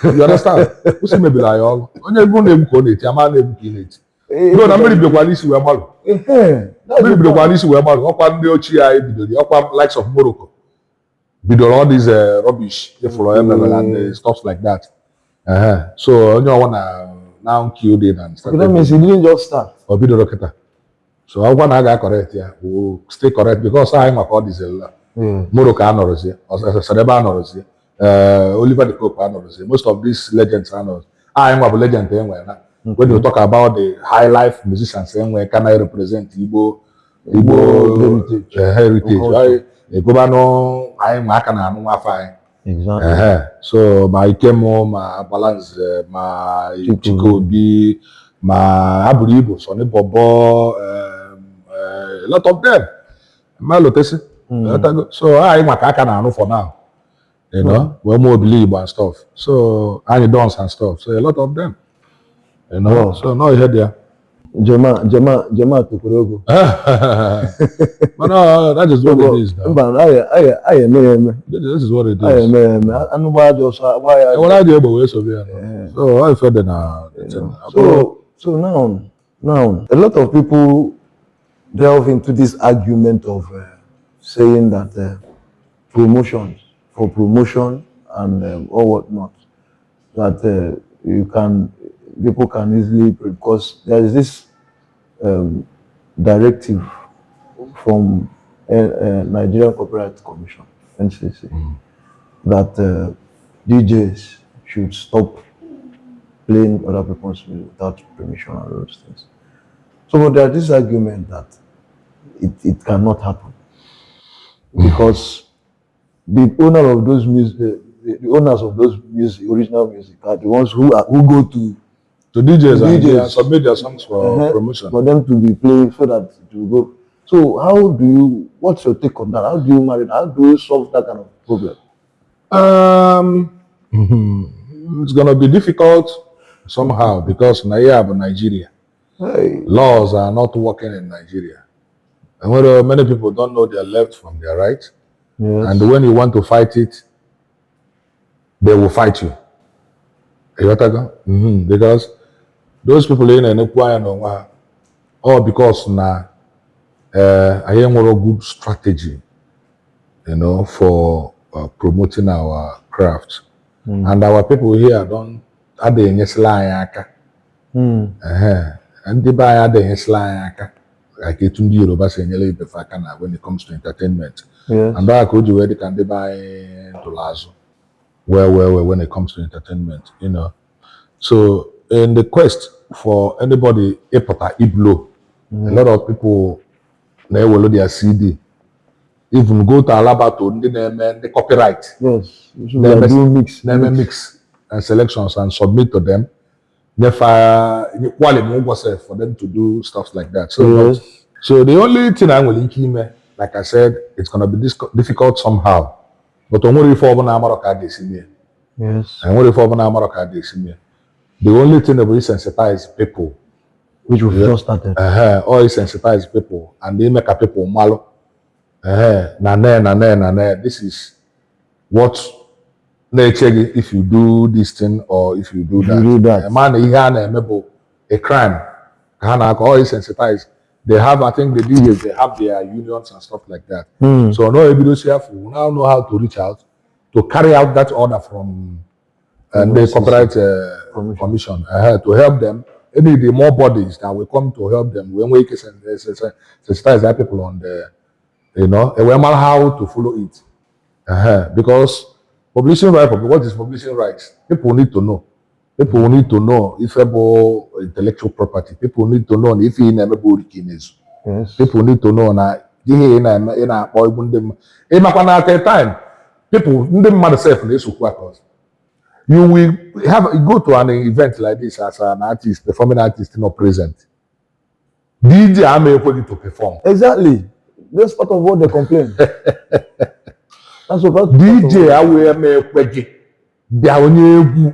Speaker 1: You understand? We see maybe like all. Only one name call it, a man name kill it. No, na mmiri bidokwa n'isi wee gbalụ. Mmiri bidokwa n'isi wee gbalụ. Ọkwa ndị ochie anyị bidoro, ọkwa likes of Morocco bidoro all this rubbish dey follow MML and stuff like that. So onye ọwa now killed it and
Speaker 2: started. That means he didn't just start.
Speaker 1: Or bidoro kịta. So ọkwa na aga correct ya, we stay correct because anyị maka all this Morocco anọrọzie, Sadebe anọrọzie, Oliver de Coque anọrọzie, most of these legends anọrọzie. Anyị nwa bụ legend enwe na. When you talk about the high life musicians, where can I represent Igbo heritage? Gobano, I am Makana, no fine.
Speaker 2: Exactly.
Speaker 1: So my Kemo, my Balance, my Chikobi, my Aburibo, Sonny Bobo, a lot of them. My Lotesi. So I am Makana for now. You know, we're more believe and stuff. So I dance and stuff. So a lot of them. You know, so now you head there.
Speaker 2: Jama Tukurogo.
Speaker 1: But no, that is what it is. This is what it is.
Speaker 2: And why just why?
Speaker 1: Well, I do about so I feel that
Speaker 2: so now a lot of people delve into this argument of saying that promotion and or whatnot that people can easily, because there is this directive from Nigerian Copyright Commission (NCC) that DJs should stop playing other people's music without permission and those things. So there's this argument that it cannot happen because the owner of those music, the owners of those music, original music, are the ones who go to
Speaker 1: DJs and submit their songs for promotion.
Speaker 2: For them to be playing so that it will go. So what's your take on that? How do you marry that? How do you solve that kind of problem?
Speaker 1: It's gonna be difficult somehow because Nigeria.
Speaker 2: Hey.
Speaker 1: Laws are not working in Nigeria. And where many people don't know their left from their right.
Speaker 2: Yes.
Speaker 1: And when you want to fight it, they will fight you. Because those people in Enugu all because I am a good strategy, for promoting our craft. And our people here don't have the and they buy the slide like it when it comes to entertainment.
Speaker 2: Yes.
Speaker 1: And that could you where they can they buy to Lazo. Where when it comes to entertainment, So in the quest for anybody Iblo, a lot of people they will load their CD. Even go to Alabato, the copyright.
Speaker 2: Yes. They do
Speaker 1: mix and selections and submit to them. For them to do stuff like that. So,
Speaker 2: yes.
Speaker 1: So the only thing I'm willing to, like I said, it's gonna be difficult somehow. But I'm only for
Speaker 2: Yes.
Speaker 1: I'm only for the only thing that will sensitize people,
Speaker 2: which we've just started.
Speaker 1: Or sensitize people, and they make a people malo. This is what if you do this thing or if you do that. Man, a crime. All sensitized. They have, I think the DJs, they have their unions and stuff like that. So no evidence here for now know how to reach out to carry out that order from the copyright commission to help them. Any the more bodies that will come to help them when we can sensitize that people on the and we know how to follow it. Because publishing rights, what is publishing rights? People need to know. People need to know if about intellectual property. People need to know if in a
Speaker 2: Yes.
Speaker 1: People need to know now. At a time, people you will go to an event like this as an artist, performing artist, not present. DJ I'm able to perform.
Speaker 2: Exactly. That's part of what they complain. That's what
Speaker 1: DJ the only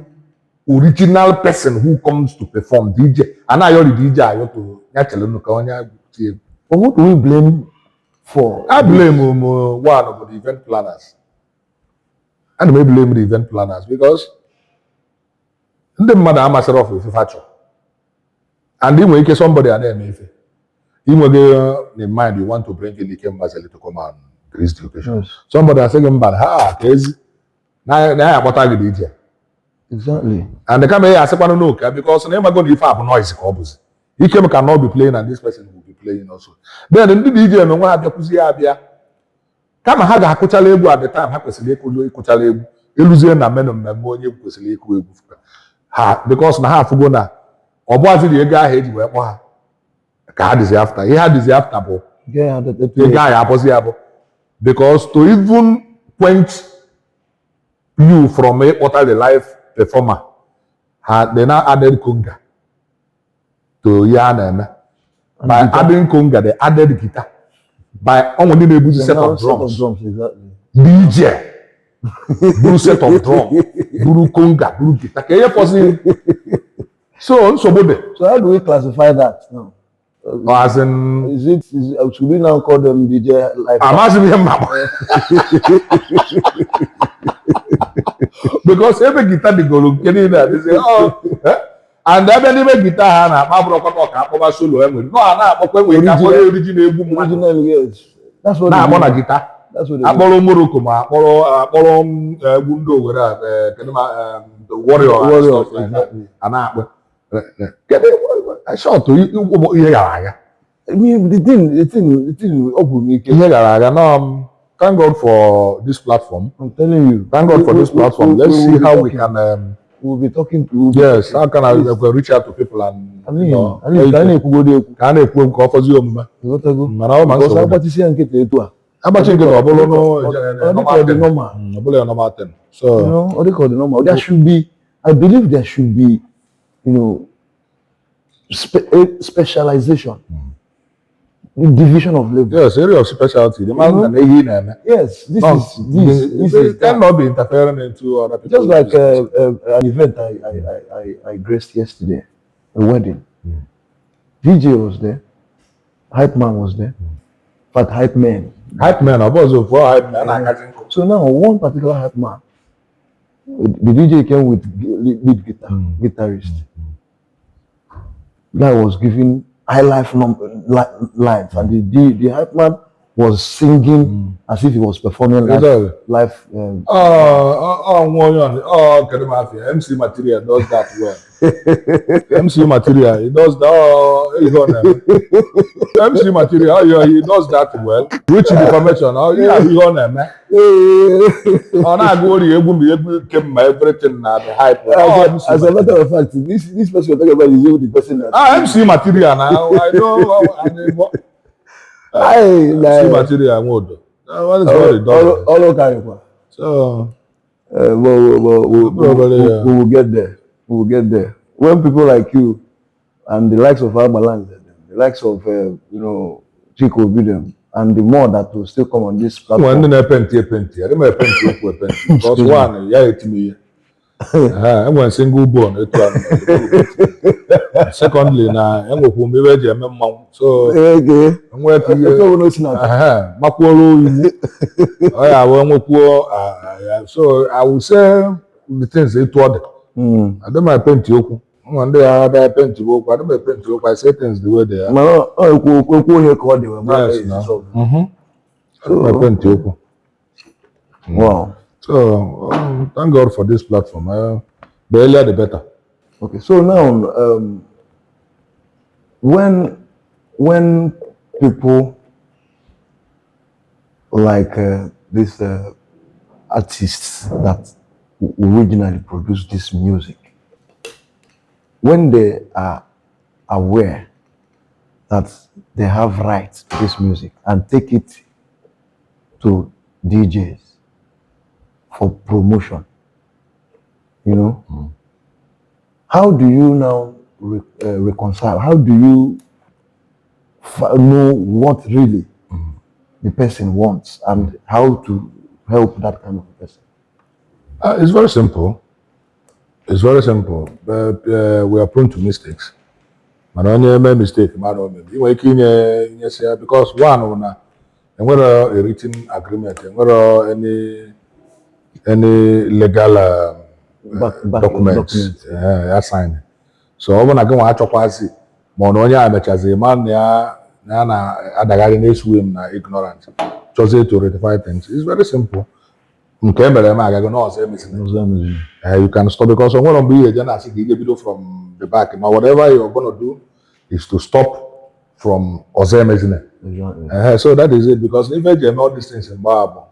Speaker 1: original person who comes to perform DJ. And I already DJ
Speaker 2: But who do we blame for?
Speaker 1: I blame one of the event planners. And I blame the event planners because the mother am myself with factor. And then when you somebody and then if you in mind you want to bring in the Kembazeli to come and grace the occasion.
Speaker 2: Yes.
Speaker 1: Somebody has said, crazy. Now what are you DJ?
Speaker 2: Exactly.
Speaker 1: And the camera has said, no, because never going to have noise. He cannot be playing, and this person will be playing also. Then the DJ no one have the Come and have a Kuchalebu at the time, Kuchalebu, illusion and men of memory, because now have to go now. Or was it the guy head where God is after? He had this after.
Speaker 2: Yeah,
Speaker 1: the guy possible. Because to even point you from what are the live performer, they now added conga to Yana. By adding conga, they added guitar. By only the set of drums.
Speaker 2: Exactly.
Speaker 1: DJ. Blue set of drum. Blue conga, blue guitar. Can you possibly? So
Speaker 2: how do we classify that now?
Speaker 1: As in,
Speaker 2: should we now call them DJ live?
Speaker 1: I'm asking him because every guitar they go look they say, oh, and every guitar have solo. No, original,
Speaker 2: yes. That's what
Speaker 1: now I'm on a guitar.
Speaker 2: That's what they do.
Speaker 1: Akpọrọ Morocco ma akpọrọ egwu ndị Owerri kedu ma the warrior and stuff like that. A na-akpọ short ihe gara aga.
Speaker 2: I mean, the thing,
Speaker 1: Ihe gara aga. No, thank God for this platform.
Speaker 2: I'm telling you.
Speaker 1: Thank God for this platform. Let's see how we can.
Speaker 2: We'll be talking.
Speaker 1: Yes, how can I reach out to people and
Speaker 2: I mean,
Speaker 1: can I offer you a normal thing. So,
Speaker 2: you know, what they call the normal. There should be, I believe there should be, you know, specialization. The division of labor.
Speaker 1: Yes, area of specialty. The man
Speaker 2: yes, this is
Speaker 1: cannot be interfering into other people.
Speaker 2: Just like an event I graced yesterday, a wedding. DJ was there, hype man was there, but hype men.
Speaker 1: Hype men, of course, for hype men.
Speaker 2: So now one particular hype man, the DJ came with lead guitarist. Guy was giving high life lines, and the hype man was singing as if he was performing live.
Speaker 1: MC Material does that well. MC Material, he does that. MC Material, he does that well. Which information? Everything the hype.
Speaker 2: As a matter of fact, this person you're talking about is the person that.
Speaker 1: MC Material now. I know. MC Material mode. What is what it does?
Speaker 2: All okay.
Speaker 1: So,
Speaker 2: we will get there. We will get there. When people like you and the likes of Almalang, the likes of Chico Bidem, and the more that will still come on this platform.
Speaker 1: I remember because one, it's me. I'm one single born. Secondly, now I'm going to be a so I'm working. So I will say the things they told. I don't mind paint you. One day I had paint you. I don't mind paint you. I say things the way they are. So paint you.
Speaker 2: Wow.
Speaker 1: So thank God for this platform. The earlier the better.
Speaker 2: Okay. So now, when people like these artists that originally produced this music, when they are aware that they have rights to this music and take it to DJs for promotion, how do you now reconcile? How do you know what really the person wants and how to help that kind of person?
Speaker 1: It's very simple. It's very simple. But we are prone to mistakes. But only make mistake, because one, and whether a written agreement, and whether any legal documents signed. So when I go to Chokwasi, Mononia Mechazi, man, Adagari swim na ignorant. Just to rectify things. It's very simple. You can stop because I'm going to be a general video from the back. Now, whatever you're going to do is to stop from Ozem, isn't it?
Speaker 2: Exactly.
Speaker 1: So that is it. Because if you all these things in Bible,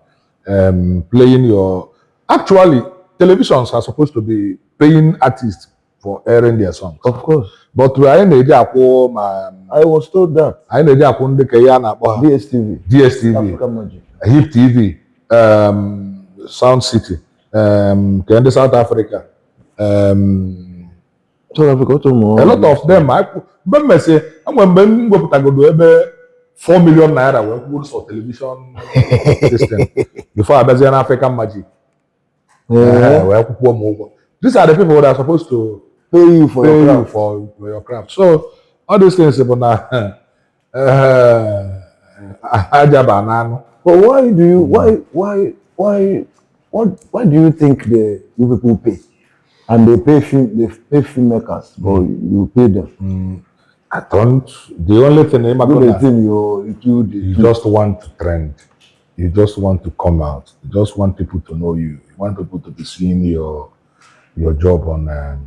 Speaker 1: playing your. Actually, televisions are supposed to be paying artists for airing their songs.
Speaker 2: Of course.
Speaker 1: But I
Speaker 2: was told that.
Speaker 1: DSTV, Hip TV, Sound City, South Africa.
Speaker 2: South Africa,
Speaker 1: a lot of them. I say, I'm going to go 4 million naira for television system before I was an African magic. These are the people that are supposed to
Speaker 2: pay you for
Speaker 1: your craft. So all these things, but
Speaker 2: why do you think you people pay? And they pay filmmakers, but you pay them.
Speaker 1: I don't. The only thing
Speaker 2: you
Speaker 1: just want to trend. you just want to come out. You just want people to know you. You want people to be seeing your job on a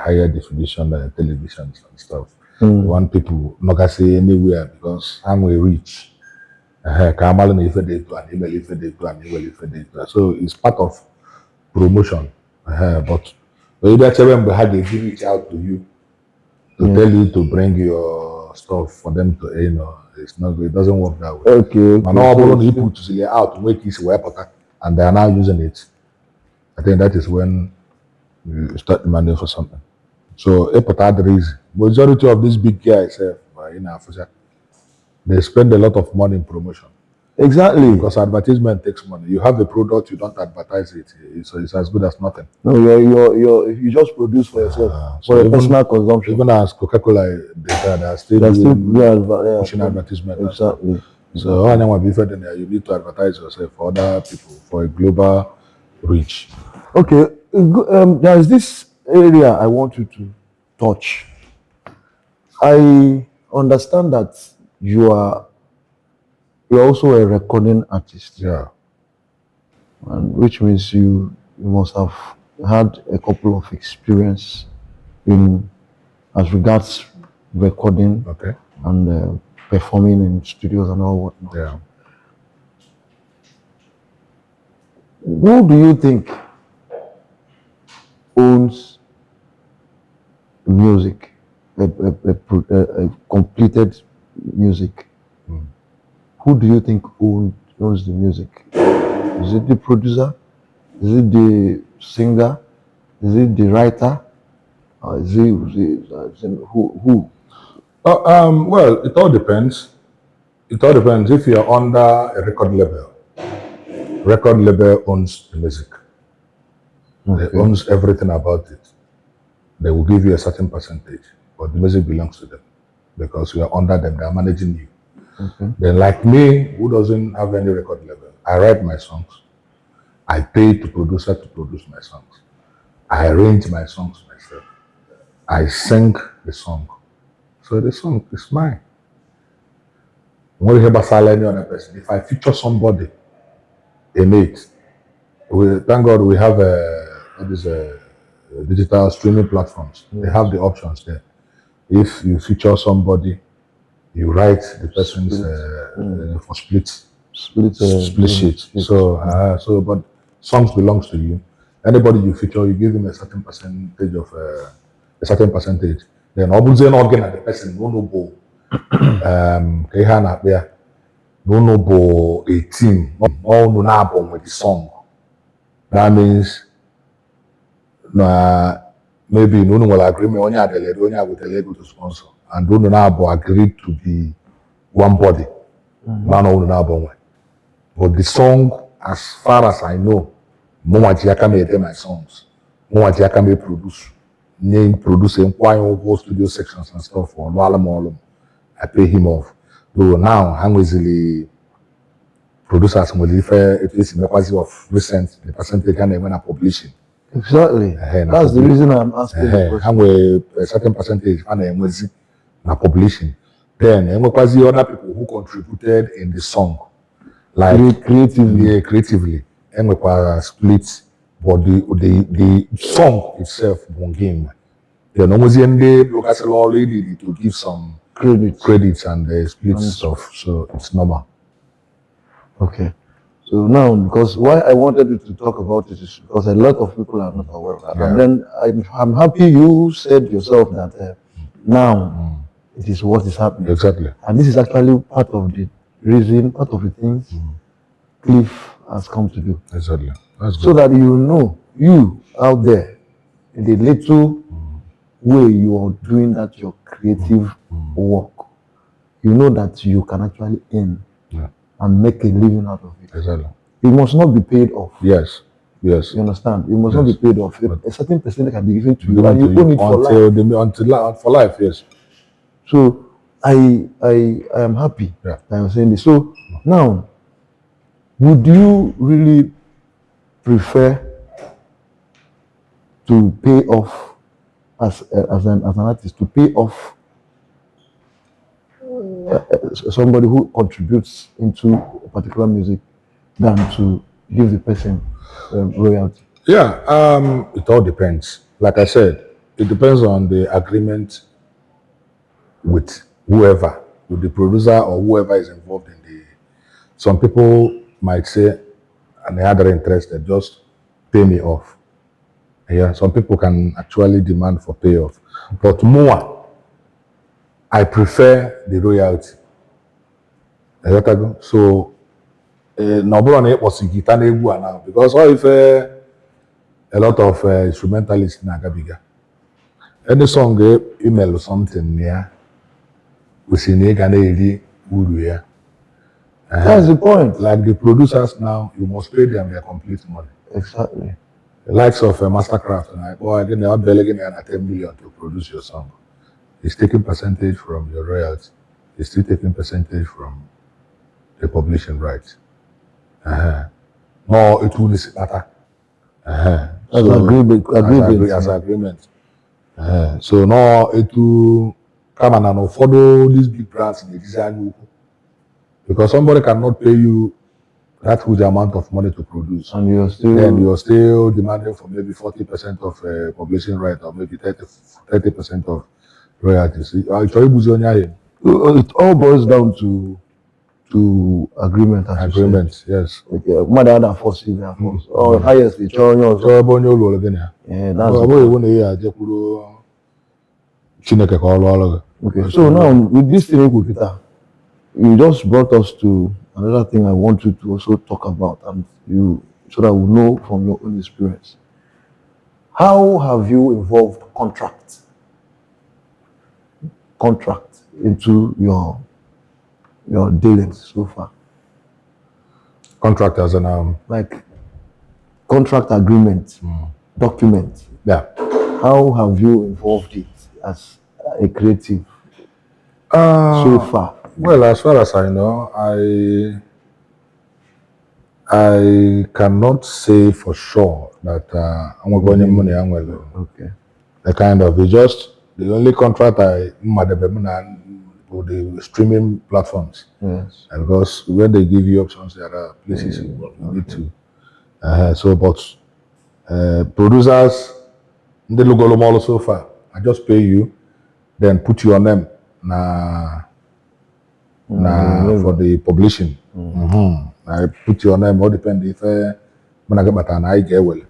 Speaker 1: higher definition television and stuff. You want people not gonna say anywhere because I'm will reach. So it's part of promotion. But that's when they reach out to you to tell you to bring your stuff for them to, it's not good. It doesn't work that way.
Speaker 2: Okay.
Speaker 1: And all so people to see out to make it web and they are now using it. I think that is when you start demanding for something. So the reason majority of these big guys in Africa, they spend a lot of money in promotion.
Speaker 2: Exactly.
Speaker 1: Because advertisement takes money. You have a product, you don't advertise it. So it's as good as nothing.
Speaker 2: No, you just produce for yourself, for your personal consumption.
Speaker 1: Even as Coca-Cola, they are still pushing advertisement.
Speaker 2: Exactly.
Speaker 1: So you need to advertise yourself for other people, for a global reach.
Speaker 2: Okay, there's this area I want you to touch. I understand that you're also a recording artist.
Speaker 1: Yeah.
Speaker 2: And which means you must have had a couple of experience in as regards recording and performing in studios and all whatnot.
Speaker 1: Yeah.
Speaker 2: Who do you think owns music, a completed music? Who do you think owns the music? Is it the producer? Is it the singer? Is it the writer? Is it who?
Speaker 1: Well, it all depends. It all depends. If you're under a record label owns the music. They owns everything about it. They will give you a certain percentage, but the music belongs to them because you are under them. They are managing you. Then, like me, who doesn't have any record label, I write my songs. I pay to producer to produce my songs. I arrange my songs myself. I sing the song. So the song is mine. When you hear about any other person, if I feature somebody in it, thank God we have digital streaming platforms. They have the options there. If you feature somebody, you write the person's for split sheet. So, but songs belongs to you. Anybody you feature, you give him a certain percentage of a certain percentage. Then obviously not getting the person no bo no bo a team all no album with the song. That means maybe no will agree me only with the label to sponsor and no album agreed to be one body. But the song, as far as I know, Mowajiaka may my songs. Mowajiaka may produce in studio sections and stuff for Walam. I pay him off. Though now I'm easily producers will refer at least in the quality of recent the percentage and when I publishing.
Speaker 2: Exactly. That's the reason I'm asking.
Speaker 1: I'm a certain percentage and I'm with publishing. Then I'm other people who contributed in the song. Like creatively, and we split, but the song itself won't game. Then almost already to give some credits and split stuff, so it's normal.
Speaker 2: Okay, so now because why I wanted you to talk about it is because a lot of people are not aware of that, and then I'm happy you said yourself that now it is what is happening
Speaker 1: exactly,
Speaker 2: and this is actually part of the reason, part of the things Cliff has come to do.
Speaker 1: Exactly. That's good.
Speaker 2: So that you know, you out there, in the little way you are doing that your creative work, you know that you can actually earn and make a living out of it.
Speaker 1: Exactly.
Speaker 2: You must not be paid off.
Speaker 1: Yes. Yes.
Speaker 2: You understand? You must not be paid off. A certain percentage can be given to you and you own it for life.
Speaker 1: For life, yes.
Speaker 2: So I am happy that I'm saying this. So now, would you really prefer to pay off as an artist, to pay off somebody who contributes into a particular music, than to give the person royalty?
Speaker 1: Yeah, it all depends. Like I said, it depends on the agreement with whoever, with the producer or whoever is involved in the. Some people might say, and they are very interested, just pay me off. Yeah, some people can actually demand for payoff, but more, I prefer the royalty. So, no problem it was guitar now because all if a lot of instrumentalists in Agabiga. Any song email or something yeah, we see uru yeah.
Speaker 2: That's the point.
Speaker 1: Like the producers now, you must pay them their complete money.
Speaker 2: Exactly.
Speaker 1: The likes of Mastercraft and like, oh, again, they are begging 10 million to produce your song. He's taking percentage from your royalties. He's still taking percentage from the publishing rights. No, it will matter.
Speaker 2: As agreement.
Speaker 1: As agreement. So no, it will come and follow these big brands in the design because somebody cannot pay you that huge amount of money to produce,
Speaker 2: and
Speaker 1: you're still demanding for maybe 40% of publishing right or maybe 30% of royalties. It
Speaker 2: all boils down to agreement.
Speaker 1: Agreement, yes.
Speaker 2: Okay, mother than force is there force. Or highest the choice. Yeah, that's okay. So now with this thing, Peter, you just brought us to another thing I want you to also talk about, and so that we know from your own experience. How have you involved contract into your dealings so far?
Speaker 1: Contract as an
Speaker 2: like contract agreement, document.
Speaker 1: Yeah.
Speaker 2: How have you involved it as a creative so far?
Speaker 1: Well, as far as I know, I cannot say for sure that I'm going to money.
Speaker 2: Okay.
Speaker 1: The kind of the only contract I with the streaming platforms.
Speaker 2: Yes.
Speaker 1: And because when they give you options, there are places you need to. Producers, they look all so far. I just pay you, then put your name for the publishing. I put your name, all depend if when I get back and I get well.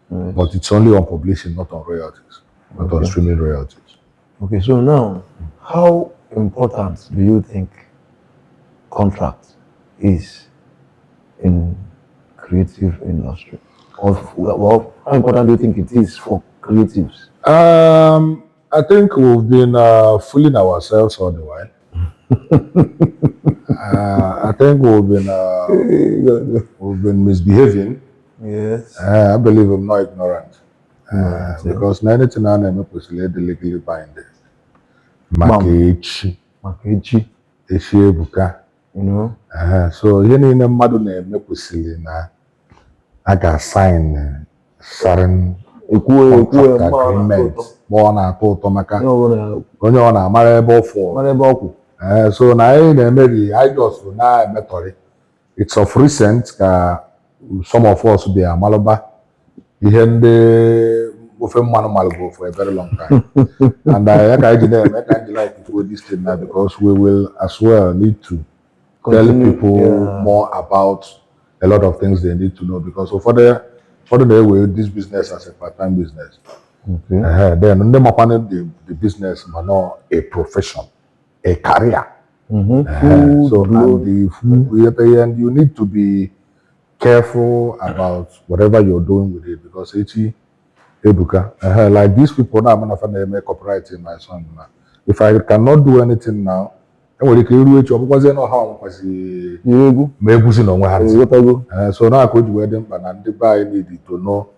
Speaker 1: But it's only on publishing, not on royalties, not on streaming royalties.
Speaker 2: Okay, so now, how important do you think contract is in creative industry? Or how important do you think it is for creatives?
Speaker 1: I think we've been fooling ourselves all the while. I think we've been misbehaving.
Speaker 2: Yes.
Speaker 1: I believe I'm not ignorant. Because anything I never possibly legally binding. Makechi. Ebuka.
Speaker 2: You know.
Speaker 1: So you need a madu name possibly na I got sign certain contract agreement. Born at Totomaka. Only on a marable for. So now maybe I just now method. It's of recent some of us be a Malaba. He had the Malabo for a very long time. And I can't like to do this thing now because we will as well need to tell people more about a lot of things they need to know because for the way this business as a part-time business.
Speaker 2: Okay.
Speaker 1: Then the business but not a profession, a career. And you need to be careful about whatever you're doing with it because Ebuka, like these people now, I'm going to make copyright in my song. If I cannot do anything now, I will because they know how much so now I could wear them and the buy need to know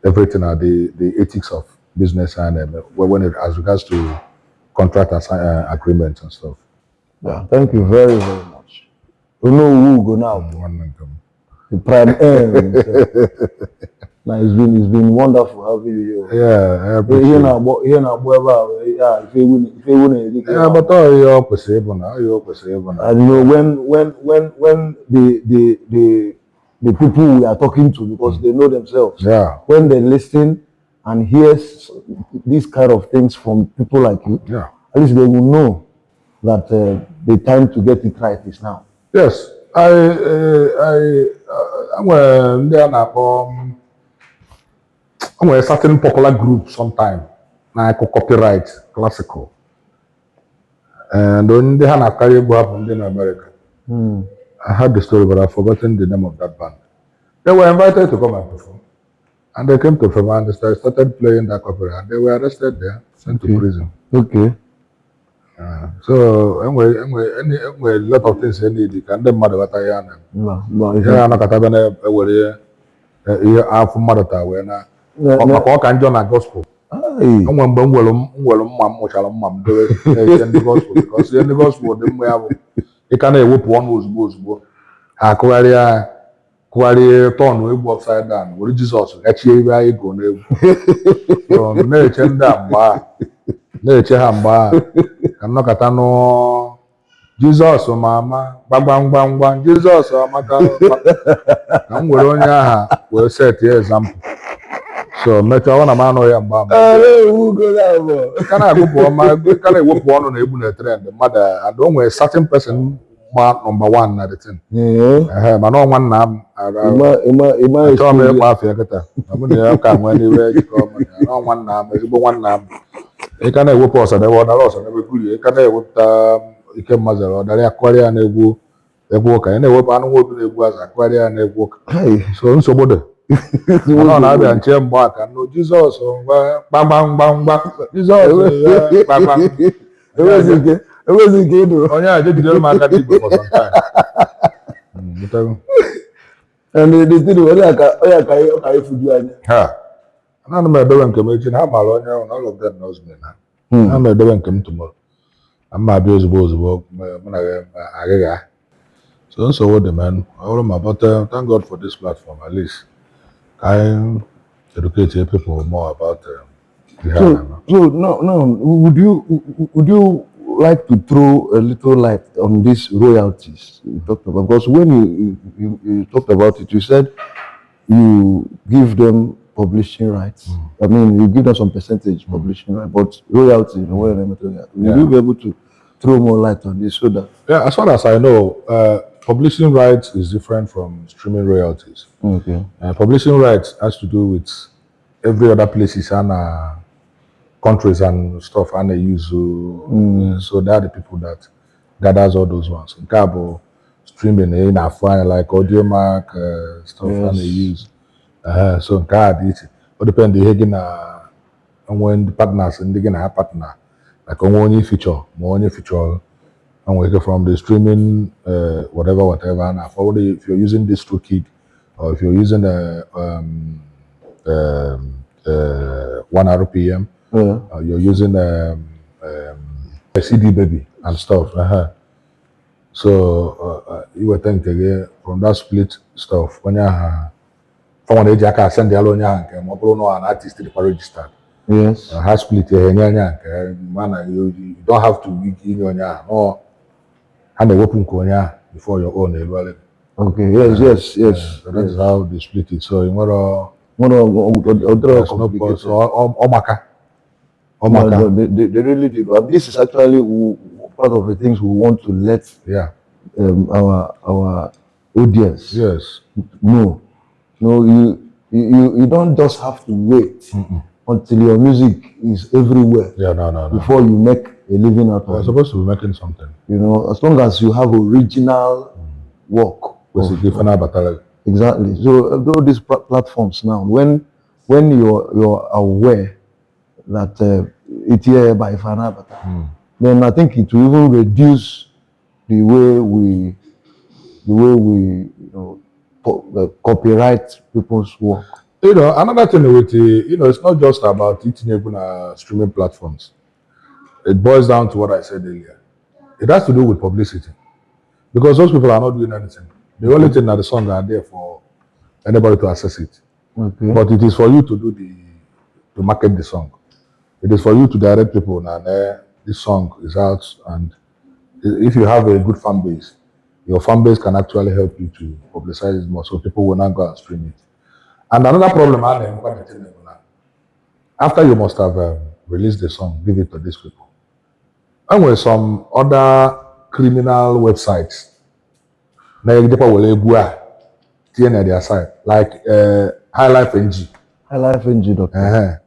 Speaker 1: everything the ethics of business and when it as regards to contract agreements and stuff.
Speaker 2: Yeah, thank you very, very much. You know who go now? The Prime M. Now it's been wonderful having you here.
Speaker 1: Yeah, I appreciate
Speaker 2: here now, if you win,
Speaker 1: but you're possible now.
Speaker 2: And you know when the people we are talking to, because they know themselves.
Speaker 1: Yeah.
Speaker 2: When they listen and hear these kind of things from people like you,
Speaker 1: Yeah.
Speaker 2: at least they will know that the time to get it right is now.
Speaker 1: Yes, I'm a certain popular group sometime. Now I could copyright classical. And when they had a career go up in America. I heard the story, but I've forgotten the name of that band. They were invited to come and perform. And they came to perform and they started playing that copyright. And they were arrested there, sent to prison.
Speaker 2: Okay.
Speaker 1: So anyway, a lot of things they need. And then mother got a yarn.
Speaker 2: Yeah,
Speaker 1: I'm not going to afọ mmadụ taa wee na maka ọka njọ na gospel onwe mgbe m were mma m mụchara mma m dowe na-eche ndị gospel because ihe ndị gospel dị mma ya bụ ịka na-ewepụ ọnụ ozugbo ha kụgharịa tọnụ egwu upside down were Jizọs gachie ibe anyị go n'egwu na-eche ndị a mgbe na-eche ha mgbe a ka nnọkọta nụ Jizọs ma ama gbagba Jizọs amaka ka m were onye aha wee set ya example so mechaa ọ na m anụ ya mgbe ka na-ewepụ ọnụ na egbu na trend mmadụ and o nwere certain person ma number one na the thing mana ọ nwanna m achọrọ m ịkpa afọ ya kịta mụ na ya ka nwee n'iwe jikọ ọ nwanna m ezigbo nwanna m ịka na-ewepụ ọsadebe ọdara ọsadebe kwurie ịka na-ewepụta ike mmazara ọdara akụgharị ya na-egwu ụka ya na-ewepụ anụ nwa obi na-egwu azụ akụgharị ya na-egwu ụka so nsogbu dị ọ na-abịa nche mgbe aka nụ Jizọs gbamgbamgbamgba Jizọs
Speaker 2: enwezi nke ịdụ
Speaker 1: onye a jejidere m aka dị Igbo for some time.
Speaker 2: And the thing onye ka ifuju anya
Speaker 1: ana m edowe nke m echi na ha mara onye ahụ na all of them knows me na ana m edowe nke m tomorrow ama abịa ozugbo mụ na agịga so nsogbu dị man ọrụ ma but thank God for this platform at least I educate people more about
Speaker 2: so no would you like to throw a little light on these royalties you talked about, because when you talked about it you said you give them publishing rights. I mean, you give them some percentage publishing rights, but royalty, will you be able to throw more light on this so that?
Speaker 1: Yeah, as far as I know, publishing rights is different from streaming royalties.
Speaker 2: Okay.
Speaker 1: Publishing rights has to do with every other places and countries and stuff, and they use. So they are the people that gathers all those ones. In Cabo, streaming in Afan like AudioMark stuff, and they use. So God, it depends. And when the partners and they gonna have partner, like on feature, and we get from the streaming, whatever, and if you're using this toolkit, or if you're using the 1 RPM, you're using a CD baby and stuff. So you were thinking from that split stuff when you from the age send the alone an artist to registered.
Speaker 2: Yes.
Speaker 1: Has split man, you don't have to wig in your no and a open konya before your own.
Speaker 2: Okay, yes.
Speaker 1: So that's how they split it. So in what
Speaker 2: they really did. But this is actually part of the things we want to let our audience know. No, you don't just have to wait until your music is everywhere.
Speaker 1: No.
Speaker 2: Before you make a living out of it.
Speaker 1: You're supposed to be making something.
Speaker 2: You know, as long as you have original work. Exactly. So all these platforms now, when you're aware that it's here by Fanabata, then I think it will even reduce the way we copyright people's work.
Speaker 1: You know, another thing with it's not just about eating streaming platforms. It boils down to what I said earlier. It has to do with publicity, because those people are not doing anything. The only thing that the songs are there for anybody to access it.
Speaker 2: Okay.
Speaker 1: But it is for you to do to market the song. It is for you to direct people and this song is out, and if you have a good fan base, your fan base can actually help you to publicize it more, so people will not go and stream it. And another problem I have, after you must have released the song, give it to these people. And with some other criminal websites, now you will go to their site, like High Life NG.
Speaker 2: HighLifeNG.com.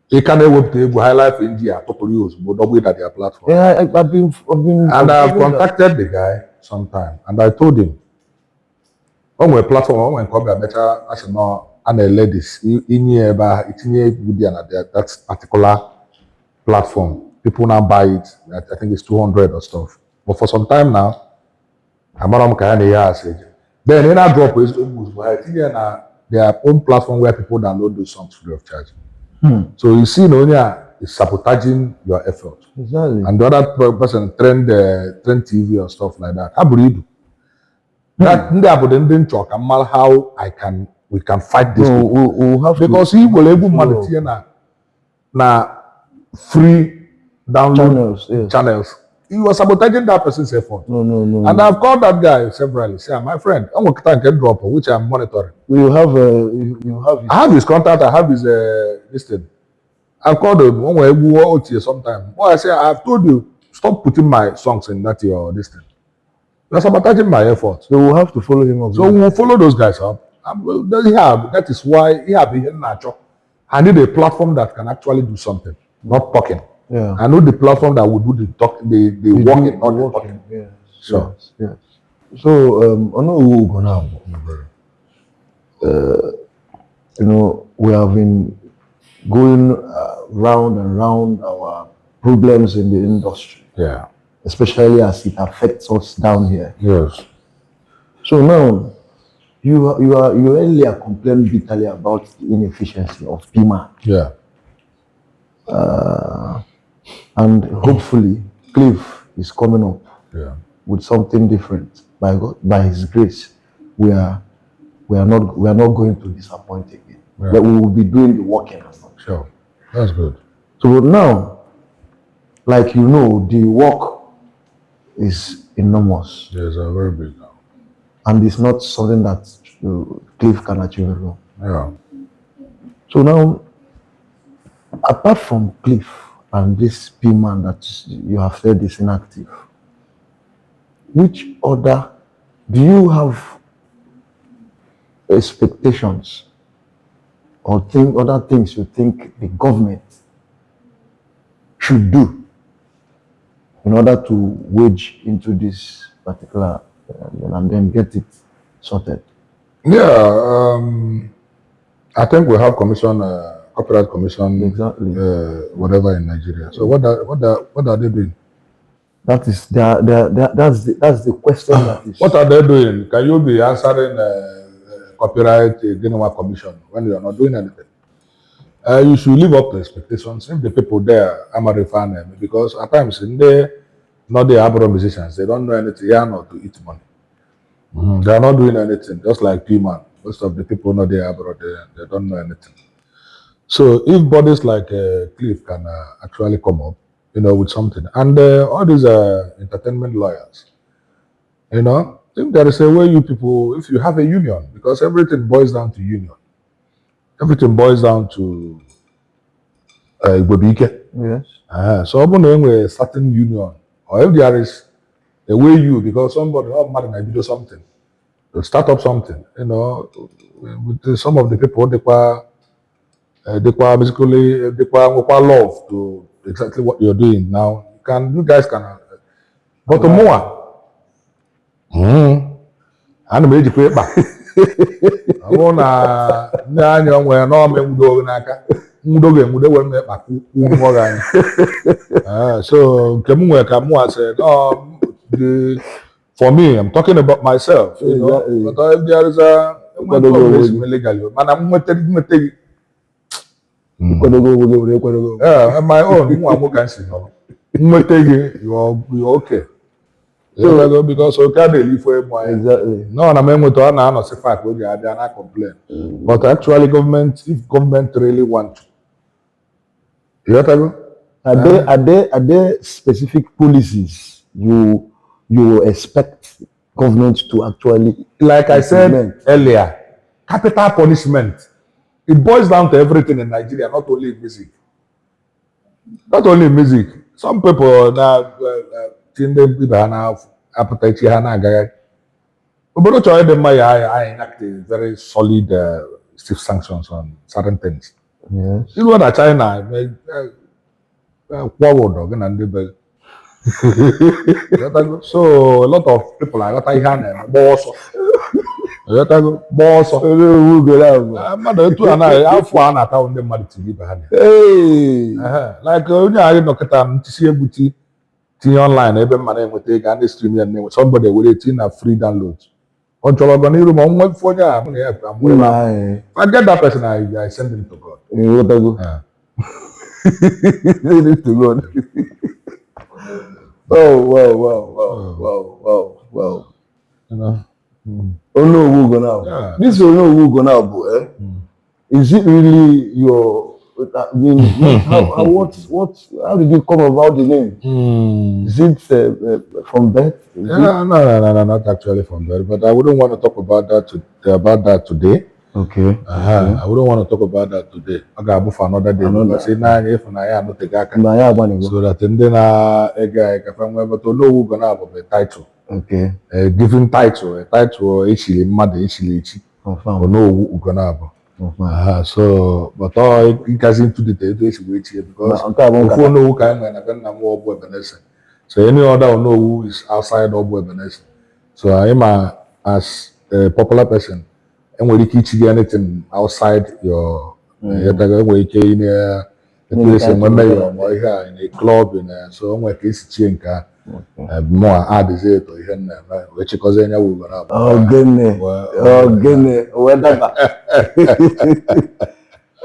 Speaker 1: You can web to High Life NG at use, but double it at their platform.
Speaker 2: Yeah, I've been.
Speaker 1: And I've contacted the guy sometime, and I told him, on my platform, when come better, I said no, and the ladies in here, but it's in here with that particular platform. People now buy it. I think it's 200 or stuff. But for some time now, I'm not going then in I drop is almost their own platform where people download those songs free of charge. So you see, Nonia is sabotaging your effort.
Speaker 2: Exactly.
Speaker 1: And the other person trend TV or stuff like that. How do you do? That how we can fight this.
Speaker 2: We'll have
Speaker 1: because he will able to na free download channels. He was sabotaging that person's effort.
Speaker 2: No.
Speaker 1: And I've called that guy severally. Say, my friend, I'm going to drop, which I'm monitoring.
Speaker 2: You have
Speaker 1: I have his contact. I have his listing. I called him when we go out here sometime. Boy, I say, I've told you, stop putting my songs in that your listing. You're sabotaging my effort.
Speaker 2: So we'll have to follow him up.
Speaker 1: So we'll follow those guys up. That is why he have been natural. I need a platform that can actually do something, not talking.
Speaker 2: Yeah.
Speaker 1: I know the platform that will do the talking, the walking, not the talking.
Speaker 2: Yes.
Speaker 1: Sure.
Speaker 2: Yes. So Monowu Ugonabo, we have been going round and round our problems in the industry.
Speaker 1: Yeah.
Speaker 2: Especially as it affects us down here.
Speaker 1: Yes.
Speaker 2: So now you earlier complained bitterly about the inefficiency of PIMA.
Speaker 1: Yeah.
Speaker 2: And hopefully Cliff is coming up with something different. By his grace, we are not going to disappoint again.
Speaker 1: Yeah.
Speaker 2: But we will be doing the working.
Speaker 1: Sure. That's good.
Speaker 2: So now, like the work is enormous.
Speaker 1: Yes, very big now.
Speaker 2: And it's not something that Cliff can achieve alone.
Speaker 1: Yeah.
Speaker 2: So now, apart from Cliff and this P-man that you have said is inactive, which other do you have expectations or other things you think the government should do in order to wage into this particular and then get it sorted?
Speaker 1: Yeah, I think we have copyright commission,
Speaker 2: Exactly.
Speaker 1: whatever in Nigeria. So what are they doing?
Speaker 2: That's the question. That is.
Speaker 1: What are they doing? Can you be answering copyright commission when you are not doing anything? You should live up to expectations. If the people there, I'm a refiner, because at times they not the abroad musicians, they don't know anything. They are not to eat money. They are not doing anything. Just like P-Man, most of the people not there abroad, they don't know anything. So if bodies like Cliff can actually come up, with something, and all these entertainment lawyers, if there is a way if you have a union, because everything boils down to union. Everything boils down to Ibobike.
Speaker 2: Yes.
Speaker 1: So when a certain union, or if there is a way because somebody might do something, to start up something, with some of the people they love to exactly what you're doing now. You guys can, but more. And made you back. I want to know so said, for me, I'm talking about myself. But if there is a my own, you're okay. So, because live for
Speaker 2: Exactly.
Speaker 1: no, I'm fact they not complain. But actually, if government really want to,
Speaker 2: are there specific policies you expect government to actually,
Speaker 1: like I said
Speaker 2: implement.
Speaker 1: earlier, capital punishment. It boils down to everything in Nigeria, not only music. Not only music. Some people now, appetite obodo chọrọ ịdị mma ya enact very solid stiff sanctions on certain things.
Speaker 2: Yes.
Speaker 1: Ilu na China kwụọ ụdọ gị na ndị be so a lot of people aghọta ihe a na-eme gbaa ọsọ gbaa ọsọ mmadụ etu a na afọ a na-ata ndị mmadụ tiri ibe ha like onye anyị nọkịta ntisi egwu tinye online ebe mma na-enweta ego a na-stream ya na-enwe somebody were tinye na free download ọ chọrọ ọganiru ma nwa ife onye a mụ na ya I get that person I send him to God.
Speaker 2: Send him to God. Wow.
Speaker 1: You know.
Speaker 2: Onowu Ugonabo. Yeah. This Onowu Ugonabo, is it really your? I mean, how did you come about the name? Is it from birth?
Speaker 1: No, not actually from birth. But I wouldn't want to talk about that today.
Speaker 2: Okay.
Speaker 1: I wouldn't want to talk about that today. I got for another day. Say if I not the guy. So that then a guy can but Onowu Ugonabo the title.
Speaker 2: Okay.
Speaker 1: Given title, a title actually mother actually Onowu Ugonabo. So, but it gets into the situation here because who know who can and more Bebenese. So any other Onowu is outside of Bebenese. So I am as a popular person and when you teach you anything outside your in a place in a club so I'm like it's chinka more add is it or which cause any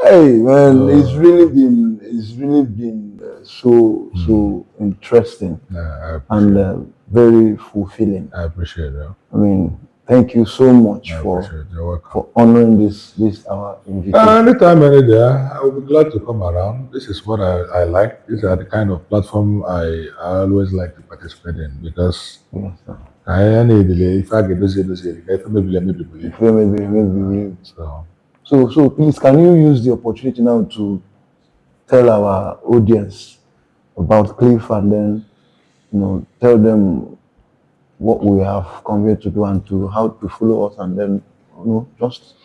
Speaker 2: hey man, it's really been so interesting and very fulfilling.
Speaker 1: I appreciate it.
Speaker 2: I mean, thank you so much for honoring this our invitation.
Speaker 1: Anytime, any day, I will be glad to come around. This is what I like. These are the kind of platform I always like to participate in because I need if I get busy,
Speaker 2: maybe. So please, can you use the opportunity now to tell our audience about Cliff and then tell them what we have come here to do and to how to follow us and then just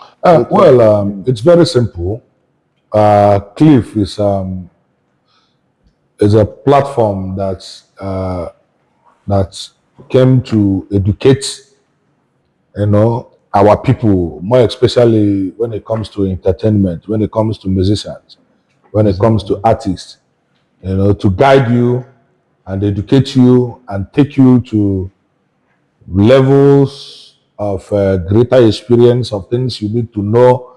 Speaker 1: it's very simple. Cliff is a platform that came to educate our people, more especially when it comes to entertainment, when it comes to musicians, when it comes to artists, to guide you and educate you and take you to levels of greater experience of things you need to know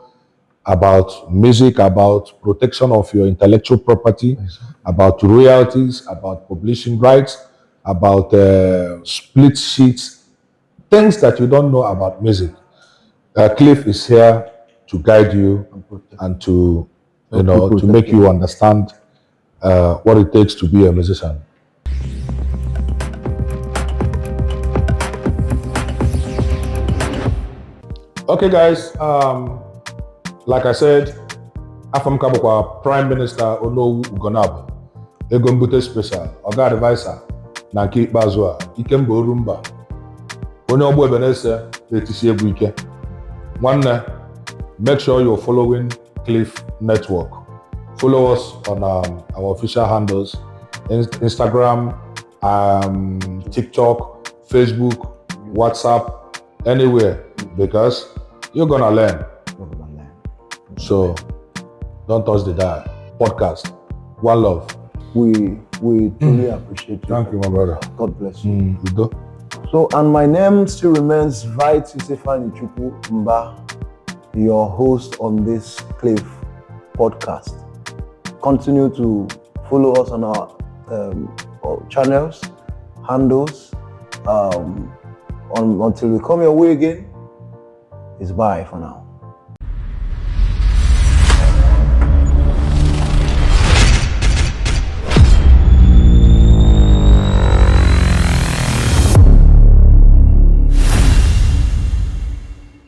Speaker 1: about music, about protection of your intellectual property, about royalties, about publishing rights, about split sheets, things that you don't know about music. Cliff is here to guide you and to to make you understand what it takes to be a musician. Okay, guys. Like I said, Afam Kabokwa, Prime Minister Onowu Ugonabo, Mbute Special, Oga Advisor, Nanki Bazua, Ikembe Orumba, Onye Ogbu Ebenese, Letisi Ebuike. One, make sure you're following Cliff Network. Follow us on our official handles, Instagram, TikTok, Facebook, WhatsApp, anywhere, because you're gonna learn. So don't touch the dial. Podcast. One love.
Speaker 2: We truly appreciate you.
Speaker 1: Thank you, my brother.
Speaker 2: God bless you. So, and my name still remains Vite Stefani Chupu Mba, your host on this Cliff podcast. Continue to follow us on our channels, handles. Until we come your way again, it's bye for now.